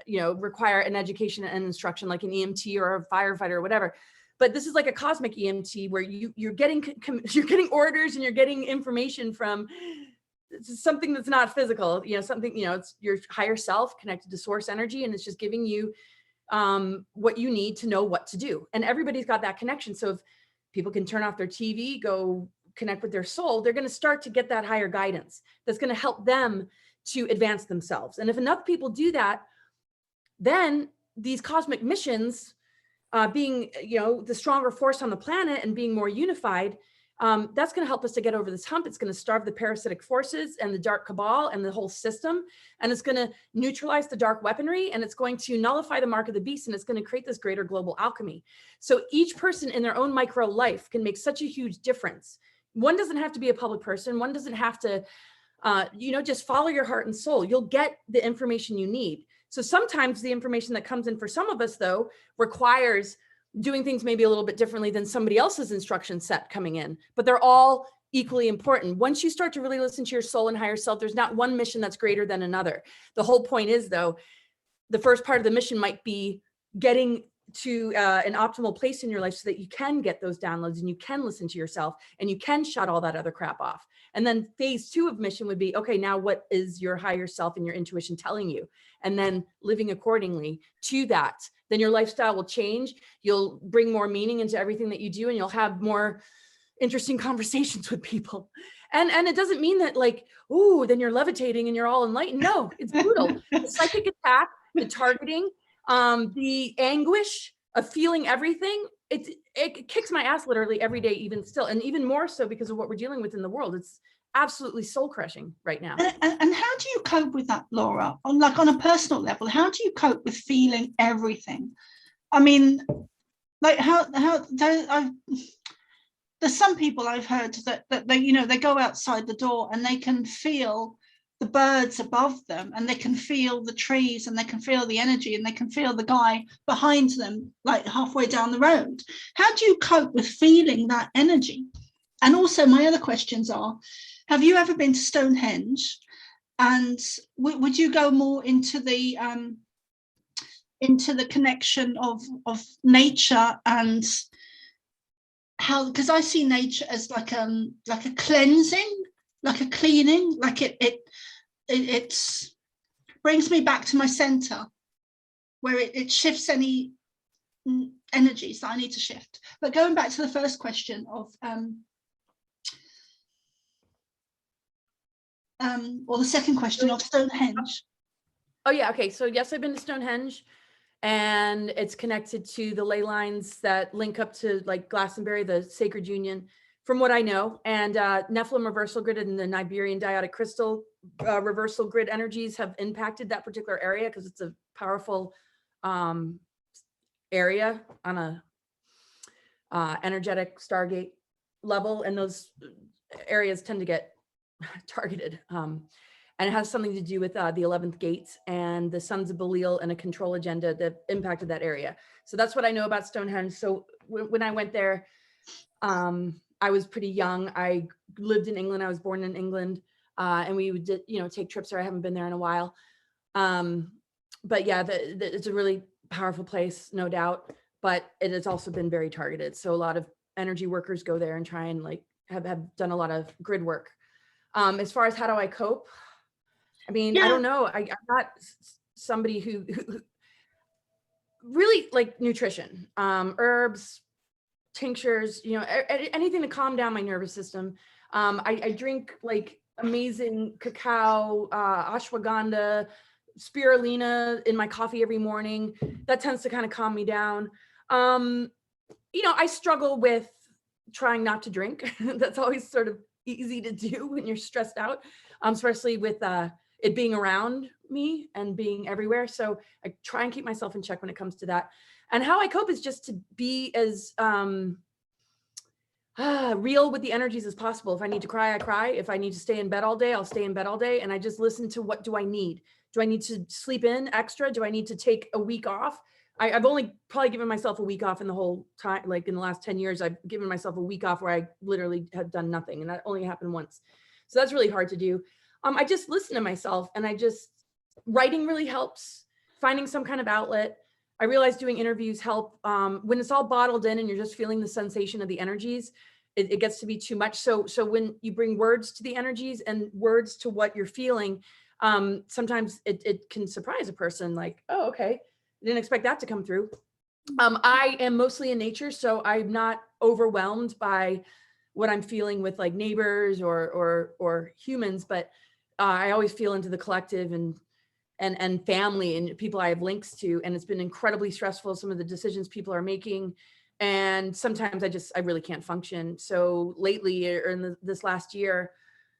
you know, require an education and instruction, like an EMT or a firefighter or whatever. But this is like a cosmic EMT where you're getting orders and you're getting information from something that's not physical, you know, something, you know, it's your higher self connected to source energy. And it's just giving you what you need to know what to do. And everybody's got that connection. So if people can turn off their TV, go connect with their soul, they're going to start to get that higher guidance that's going to help them to advance themselves. And if enough people do that, then these cosmic missions, being, you know, the stronger force on the planet and being more unified, that's going to help us to get over this hump. It's going to starve the parasitic forces and the dark cabal and the whole system. And it's going to neutralize the dark weaponry, and it's going to nullify the mark of the beast, and it's going to create this greater global alchemy. So each person in their own micro life can make such a huge difference. One doesn't have to be a public person. One doesn't have to, you know, just follow your heart and soul. You'll get the information you need. So sometimes the information that comes in for some of us, though, requires doing things maybe a little bit differently than somebody else's instruction set coming in, but they're all equally important. Once you start to really listen to your soul and higher self, there's not one mission that's greater than another. The whole point is, though, the first part of the mission might be getting to an optimal place in your life so that you can get those downloads and you can listen to yourself and you can shut all that other crap off. And then phase 2 of mission would be, okay, now what is your higher self and your intuition telling you? And then living accordingly to that. Then your lifestyle will change. You'll bring more meaning into everything that you do, and you'll have more interesting conversations with people. And it doesn't mean that like, oh, then you're levitating and you're all enlightened. No, it's brutal. The psychic attack, the targeting, the anguish of feeling everything, it kicks my ass literally every day, even still, and even more so because of what we're dealing with in the world. It's absolutely soul crushing right now. And how do you cope with that, Laura? On a personal level, how do you cope with feeling everything? I mean, like there's some people I've heard that they go outside the door and they can feel the birds above them, and they can feel the trees, and they can feel the energy, and they can feel the guy behind them, like halfway down the road. How do you cope with feeling that energy? And also my other questions are, have you ever been to Stonehenge? And would you go more into the connection of nature, and how, because I see nature as like a cleansing, like a cleaning, like it brings me back to my center, where it shifts any energies that I need to shift. But going back to the first question of or the second question of Stonehenge. Oh yeah, okay. So yes, I've been to Stonehenge, and it's connected to the ley lines that link up to like Glastonbury, the Sacred Union, from what I know. And Nephilim reversal grid and the Nibirian Diodic crystal reversal grid energies have impacted that particular area because it's a powerful area on a energetic Stargate level, and those areas tend to get targeted. And it has something to do with the 11th gate and the Sons of Belial and a control agenda that impacted that area. So that's what I know about Stonehenge. So when I went there, I was pretty young. I lived in England. I was born in England, and we would, take trips there. I haven't been there in a while. But yeah, it's a really powerful place, no doubt, but it has also been very targeted. So a lot of energy workers go there and try and like have done a lot of grid work. As far as how do I cope? I mean, I don't know. I'm not somebody who really like nutrition, herbs, tinctures, anything to calm down my nervous system. I drink like amazing cacao, ashwagandha, spirulina in my coffee every morning. That tends to kind of calm me down. I struggle with trying not to drink. That's always sort of easy to do when you're stressed out, especially with it being around me and being everywhere. So I try and keep myself in check when it comes to that. And how I cope is just to be as real with the energies as possible. If I need to cry, I cry. If I need to stay in bed all day, I'll stay in bed all day. And I just listen to what do I need? Do I need to sleep in extra? Do I need to take a week off? I've only probably given myself a week off in the whole time, like in the last 10 years, I've given myself a week off where I literally have done nothing. And that only happened once. So that's really hard to do. I just listen to myself, and writing really helps, finding some kind of outlet. I realize doing interviews help. When it's all bottled in and you're just feeling the sensation of the energies, it gets to be too much. So when you bring words to the energies and words to what you're feeling, sometimes it can surprise a person, like, oh, okay, I didn't expect that to come through. I am mostly in nature, so I'm not overwhelmed by what I'm feeling with like neighbors or humans, but I always feel into the collective and family and people I have links to. And it's been incredibly stressful, some of the decisions people are making. And sometimes I really can't function. So lately, or in this last year,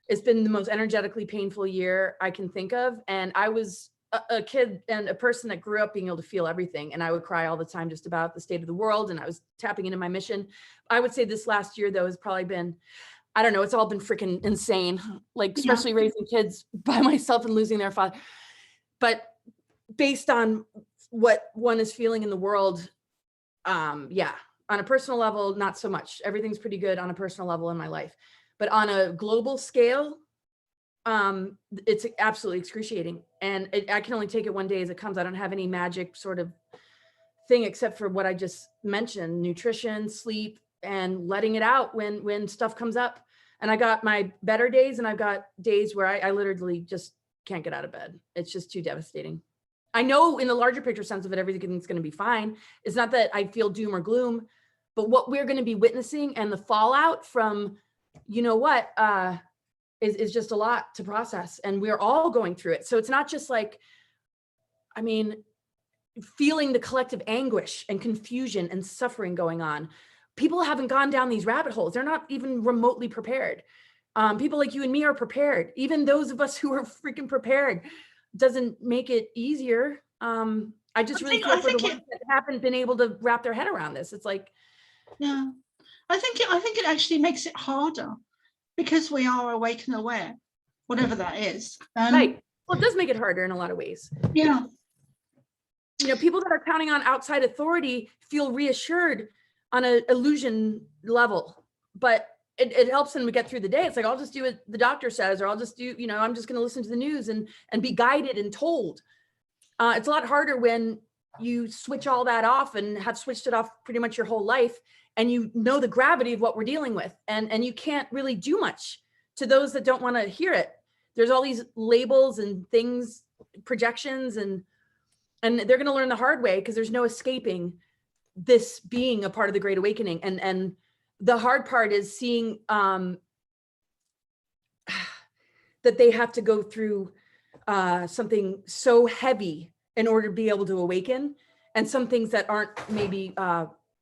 it's been the most energetically painful year I can think of. And I was a kid and a person that grew up being able to feel everything. And I would cry all the time just about the state of the world. And I was tapping into my mission. I would say this last year, though, has probably been, I don't know, it's all been freaking insane, like especially raising kids by myself and losing their father. But based on what one is feeling in the world, on a personal level, not so much. Everything's pretty good on a personal level in my life. but on a global scale, it's absolutely excruciating. And I can only take it one day as it comes. I don't have any magic sort of thing except for what I just mentioned: nutrition, sleep, and letting it out when stuff comes up. And I got my better days, and I've got days where I literally just can't get out of bed. It's just too devastating. I know in the larger picture sense of it, everything's going to be fine. It's not that I feel doom or gloom, but what we're going to be witnessing and the fallout from, you know what, is just a lot to process. And we're all going through it. So it's not just like, I mean, feeling the collective anguish and confusion and suffering going on. People haven't gone down these rabbit holes. They're not even remotely prepared. People like you and me are prepared. Even those of us who are freaking prepared doesn't make it easier. I just really feel for the ones that haven't been able to wrap their head around this. It's like, yeah, I think it actually makes it harder because we are awake and aware, whatever that is. Right. Well, it does make it harder in a lot of ways. Yeah. You know, people that are counting on outside authority feel reassured on an illusion level, but it helps them to get through the day. It's like, I'll just do what the doctor says, or I'll just do, you know, I'm just going to listen to the news and be guided and told. It's a lot harder when you switch all that off and have switched it off pretty much your whole life, and you know the gravity of what we're dealing with, and you can't really do much to those that don't want to hear it. There's all these labels and things, projections, and they're going to learn the hard way, because there's no escaping this being a part of the Great Awakening. And the hard part is seeing that they have to go through something so heavy in order to be able to awaken, and some things that aren't maybe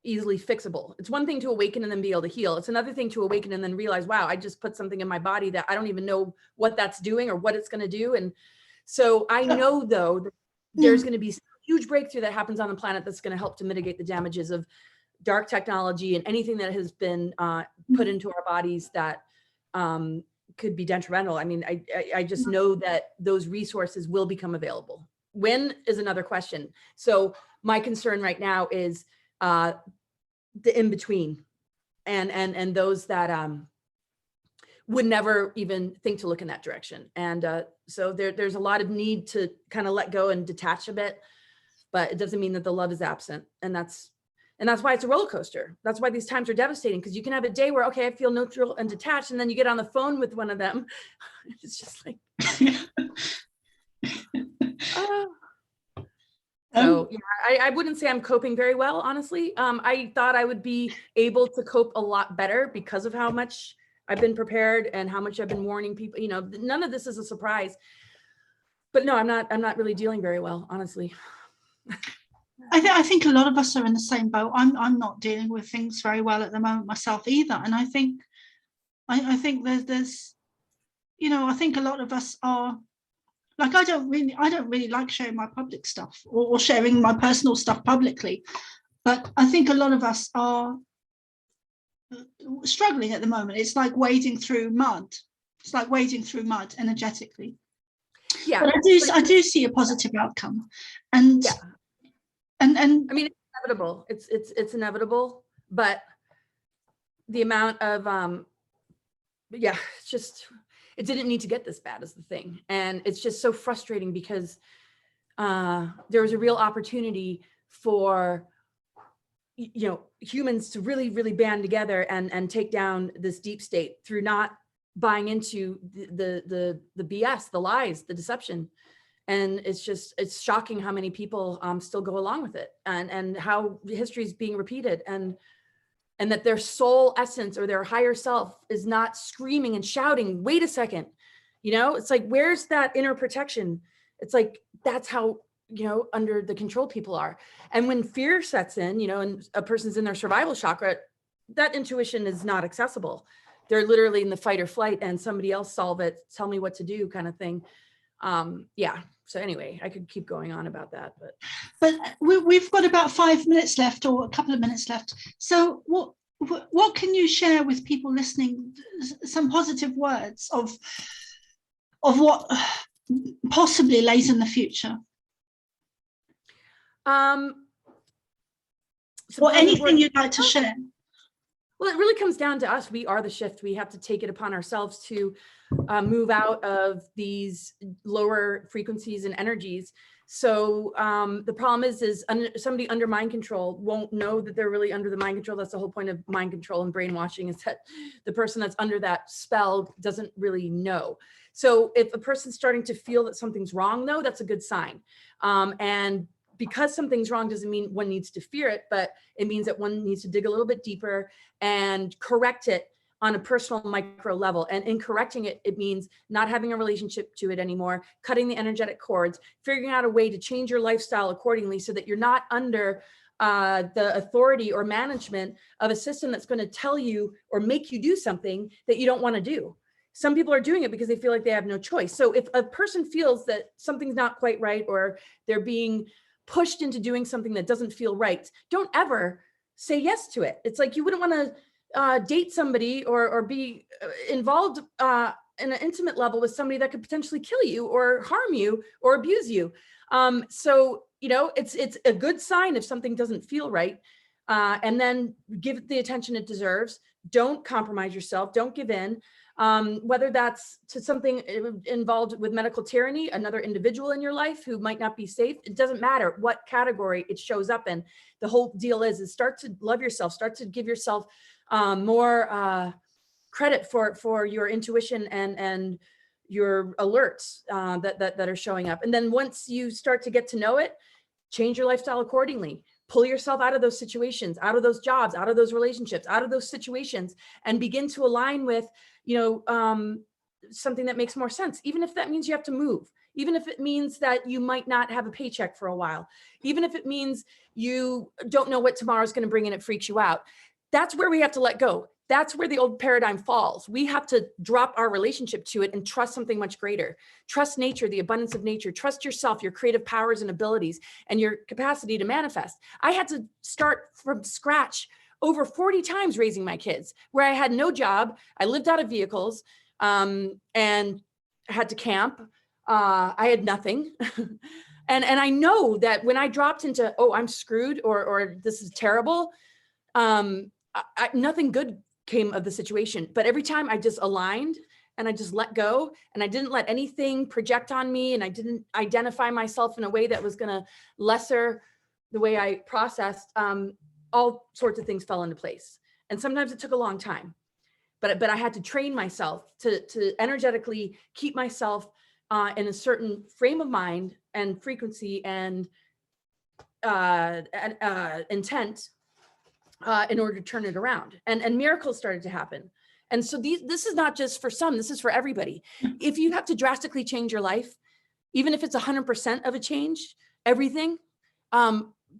easily fixable. It's one thing to awaken and then be able to heal. It's another thing to awaken and then realize, wow, I just put something in my body that I don't even know what that's doing or what it's going to do. And so I know, though, that there's going to be a huge breakthrough that happens on the planet that's going to help to mitigate the damages of dark technology and anything that has been put into our bodies that could be detrimental. I mean, I just know that those resources will become available. When is another question. So my concern right now is the in-between and those that would never even think to look in that direction. And so there's a lot of need to kind of let go and detach a bit, but it doesn't mean that the love is absent. And that's why it's a roller coaster. That's why these times are devastating, because you can have a day where, okay, I feel neutral and detached, and then you get on the phone with one of them. It's just like, so yeah, I wouldn't say I'm coping very well, honestly. I thought I would be able to cope a lot better because of how much I've been prepared and how much I've been warning people. You know, none of this is a surprise. But no, I'm not really dealing very well, honestly. I think a lot of us are in the same boat. I'm not dealing with things very well at the moment myself either. And I think there's you know, I think a lot of us are like, I don't really like sharing my public stuff or sharing my personal stuff publicly. But I think a lot of us are struggling at the moment. It's like wading through mud. It's like wading through mud energetically. Yeah. But I do see a positive outcome. And yeah. And I mean, it's inevitable. It's inevitable, but the amount of yeah, it's just, it didn't need to get this bad is the thing. And it's just so frustrating because there was a real opportunity for, you know, humans to really, really band together and take down this deep state through not buying into the BS, the lies, the deception. And it's shocking how many people still go along with it, and how history is being repeated, and that their soul essence or their higher self is not screaming and shouting, wait a second, you know, it's like, where's that inner protection? It's like, that's how, you know, under the control people are. And when fear sets in, you know, and a person's in their survival chakra, that intuition is not accessible. They're literally in the fight or flight, and somebody else solve it, tell me what to do kind of thing. Yeah. So anyway, I could keep going on about that, but we've got about 5 minutes left, or a couple of minutes left. So what can you share with people listening? Some positive words of what possibly lays in the future. Or anything you'd like to share. Well, it really comes down to us. We are the shift. We have to take it upon ourselves to move out of these lower frequencies and energies. So the problem is somebody under mind control won't know that they're really under the mind control. That's the whole point of mind control and brainwashing, is that the person that's under that spell doesn't really know. So if a person's starting to feel that something's wrong, though, that's a good sign. And because something's wrong doesn't mean one needs to fear it, but it means that one needs to dig a little bit deeper and correct it on a personal micro level. And in correcting it, it means not having a relationship to it anymore, cutting the energetic cords, figuring out a way to change your lifestyle accordingly so that you're not under the authority or management of a system that's going to tell you or make you do something that you don't want to do. Some people are doing it because they feel like they have no choice. So if a person feels that something's not quite right, or they're being pushed into doing something that doesn't feel right, don't ever say yes to it. It's like you wouldn't want to date somebody or be involved in an intimate level with somebody that could potentially kill you or harm you or abuse you. So, you know, it's a good sign if something doesn't feel right, and then give it the attention it deserves. Don't compromise yourself. Don't give in. Whether that's to something involved with medical tyranny, another individual in your life who might not be safe, it doesn't matter what category it shows up in. The whole deal is start to love yourself, start to give yourself more credit for your intuition and your alerts that are showing up. And then once you start to get to know it, change your lifestyle accordingly. Pull yourself out of those situations, out of those jobs, out of those relationships, out of those situations, and begin to align with, you know, something that makes more sense. Even if that means you have to move, even if it means that you might not have a paycheck for a while, even if it means you don't know what tomorrow's going to bring and it freaks you out. That's where we have to let go. That's where the old paradigm falls. We have to drop our relationship to it and trust something much greater. Trust nature, the abundance of nature. Trust yourself, your creative powers and abilities, and your capacity to manifest. I had to start from scratch over 40 times raising my kids, where I had no job. I lived out of vehicles and had to camp. I had nothing. And I know that when I dropped into, oh, I'm screwed, or this is terrible, nothing good came of the situation. But every time I just aligned and I just let go, and I didn't let anything project on me, and I didn't identify myself in a way that was going to lesser the way I processed, all sorts of things fell into place. And sometimes it took a long time, but I had to train myself to energetically keep myself in a certain frame of mind and frequency and intent in order to turn it around. And miracles started to happen. And so this is not just for some, this is for everybody. If you have to drastically change your life, even if it's 100% of a change, everything,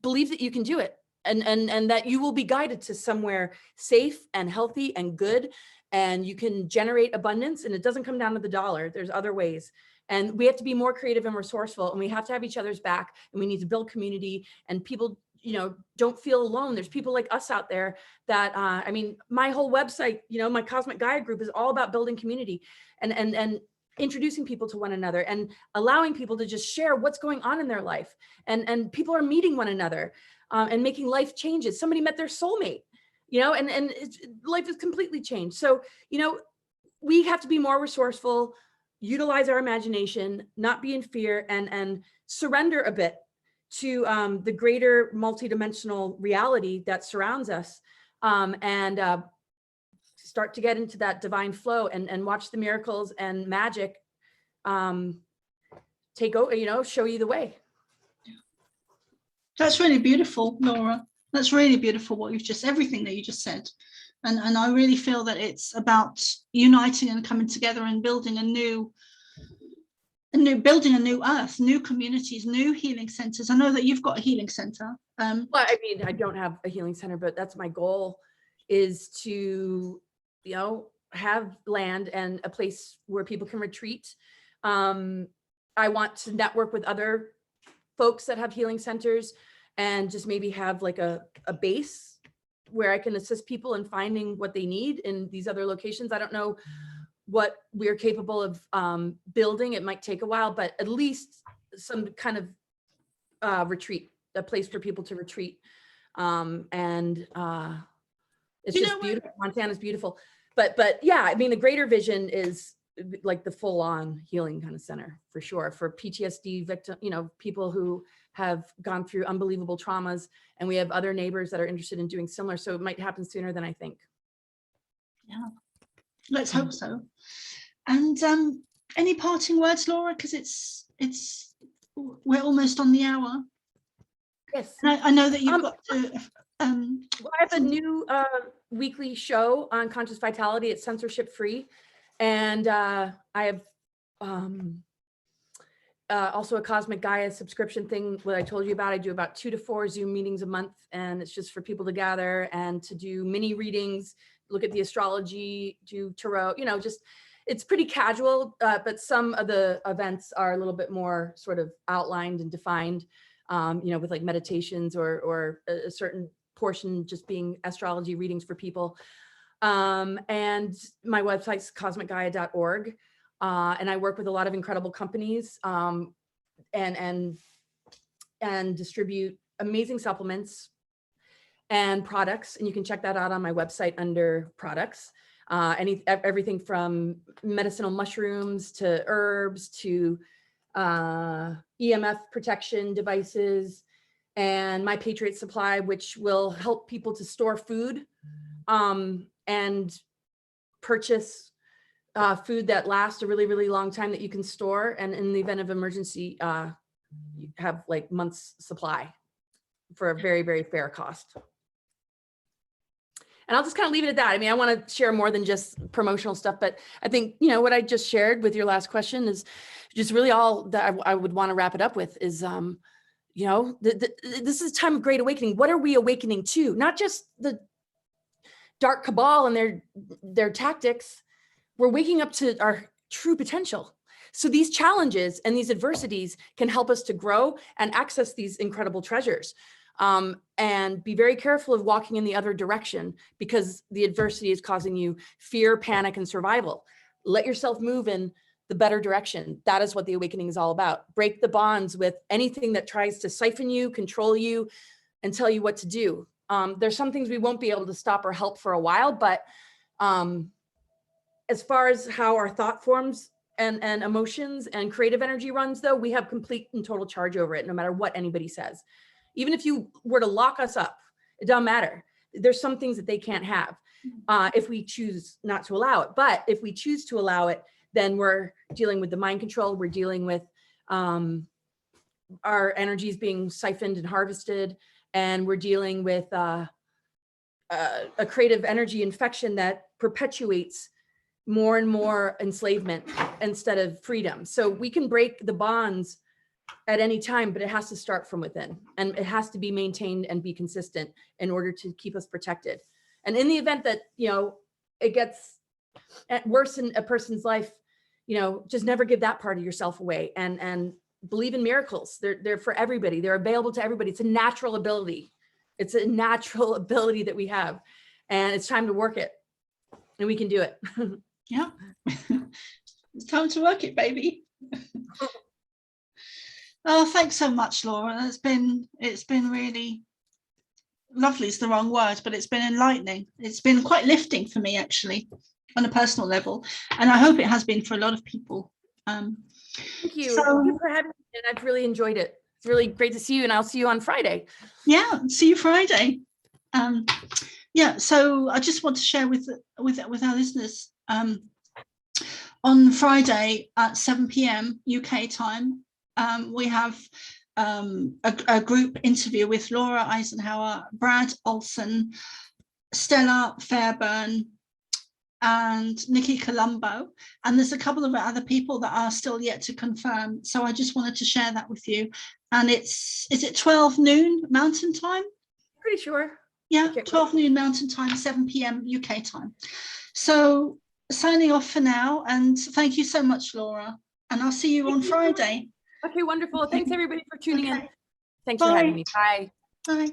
believe that you can do it, and that you will be guided to somewhere safe and healthy and good, and you can generate abundance. And it doesn't come down to the dollar. There's other ways. And we have to be more creative and resourceful, and we have to have each other's back, and we need to build community, and people, you know, don't feel alone. There's people like us out there that, I mean, my whole website, you know, my Cosmic Gaia group is all about building community and introducing people to one another and allowing people to just share what's going on in their life. And people are meeting one another and making life changes. Somebody met their soulmate, you know, and life is completely changed. So, you know, we have to be more resourceful, utilize our imagination, not be in fear, and surrender a bit to the greater multidimensional reality that surrounds us, and start to get into that divine flow and watch the miracles and magic take over, you know, show you the way. That's really beautiful, Laura. That's really beautiful what you've just, everything that you just said. And I really feel that it's about uniting and coming together and building a new earth, new communities, new healing centers. I know that you've got a healing center. Well, I mean, I don't have a healing center, but that's my goal, is to, you know, have land and a place where people can retreat. I want to network with other folks that have healing centers and just maybe have like a base where I can assist people in finding what they need in these other locations. I don't know what we're capable of building. It might take a while, but at least some kind of retreat, a place for people to retreat and It's You just know what? beautiful. Montana's beautiful. But yeah, I mean, the greater vision is like the full on healing kind of center for sure for PTSD victim, you know, people who have gone through unbelievable traumas, and we have other neighbors that are interested in doing similar. So it might happen sooner than I think. Yeah, let's hope so. And any parting words, Laura? Because we're almost on the hour. Yes. And I know that you've got to. Well, I have a new weekly show on conscious vitality. It's censorship free. And I have also a Cosmic Gaia subscription thing, what I told you about. I do about 2 to 4 Zoom meetings a month, and it's just for people to gather and to do mini readings, look at the astrology, do tarot, you know, just, it's pretty casual, but some of the events are a little bit more sort of outlined and defined, you know, with like meditations or a certain portion just being astrology readings for people. And my website's cosmicgaia.org. And I work with a lot of incredible companies and distribute amazing supplements and products. And you can check that out on my website under products. Everything from medicinal mushrooms to herbs to EMF protection devices, and my Patriot Supply, which will help people to store food and purchase food that lasts a really, really long time that you can store. And in the event of emergency, you have like months supply for a very, very fair cost. And I'll just kind of leave it at that. I mean, I want to share more than just promotional stuff, but I think, you know, what I just shared with your last question is just really all that I would want to wrap it up with is, you know, this is a time of great awakening. What are we awakening to? Not just the dark cabal and their tactics. We're waking up to our true potential. So these challenges and these adversities can help us to grow and access these incredible treasures. And be very careful of walking in the other direction, because the adversity is causing you fear, panic, and survival. Let yourself move in the better direction. That is what the awakening is all about. Break the bonds with anything that tries to siphon you, control you, and tell you what to do. There's some things we won't be able to stop or help for a while, but as far as how our thought forms and emotions and creative energy runs, though, we have complete and total charge over it, no matter what anybody says. Even if you were to lock us up, it doesn't matter. There's some things that they can't have if we choose not to allow it. But if we choose to allow it, then we're dealing with the mind control. We're dealing with our energies being siphoned and harvested. And we're dealing with a creative energy infection that perpetuates more and more enslavement instead of freedom. So we can break the bonds at any time, but it has to start from within, and it has to be maintained and be consistent in order to keep us protected. And in the event that, you know, it gets worse in a person's life, you know, just never give that part of yourself away, and believe in miracles. They're for everybody. They're available to everybody. It's a natural ability. It's a natural ability that we have, and it's time to work it, and we can do it. Yeah. It's time to work it, baby. Oh, thanks so much, Laura. It's been really lovely. Is the wrong word, but it's been enlightening. It's been quite lifting for me, actually, on a personal level, and I hope it has been for a lot of people. Thank you. Thank you for having me, and I've really enjoyed it. It's really great to see you, and I'll see you on Friday. Yeah, see you Friday. Yeah, so I just want to share with our listeners, on Friday at 7 p.m. UK time, we have a group interview with Laura Eisenhower, Brad Olson, Stella Fairburn, and Nikki Colombo. And there's a couple of other people that are still yet to confirm. So I just wanted to share that with you. And is it 12 noon Mountain time? Pretty sure. Yeah, 12 noon Mountain time, 7 p.m. UK time. So signing off for now. And thank you so much, Laura. And I'll see you on Friday. Okay, wonderful. Thanks everybody for tuning in. Thanks Bye. for having me. Bye. Bye.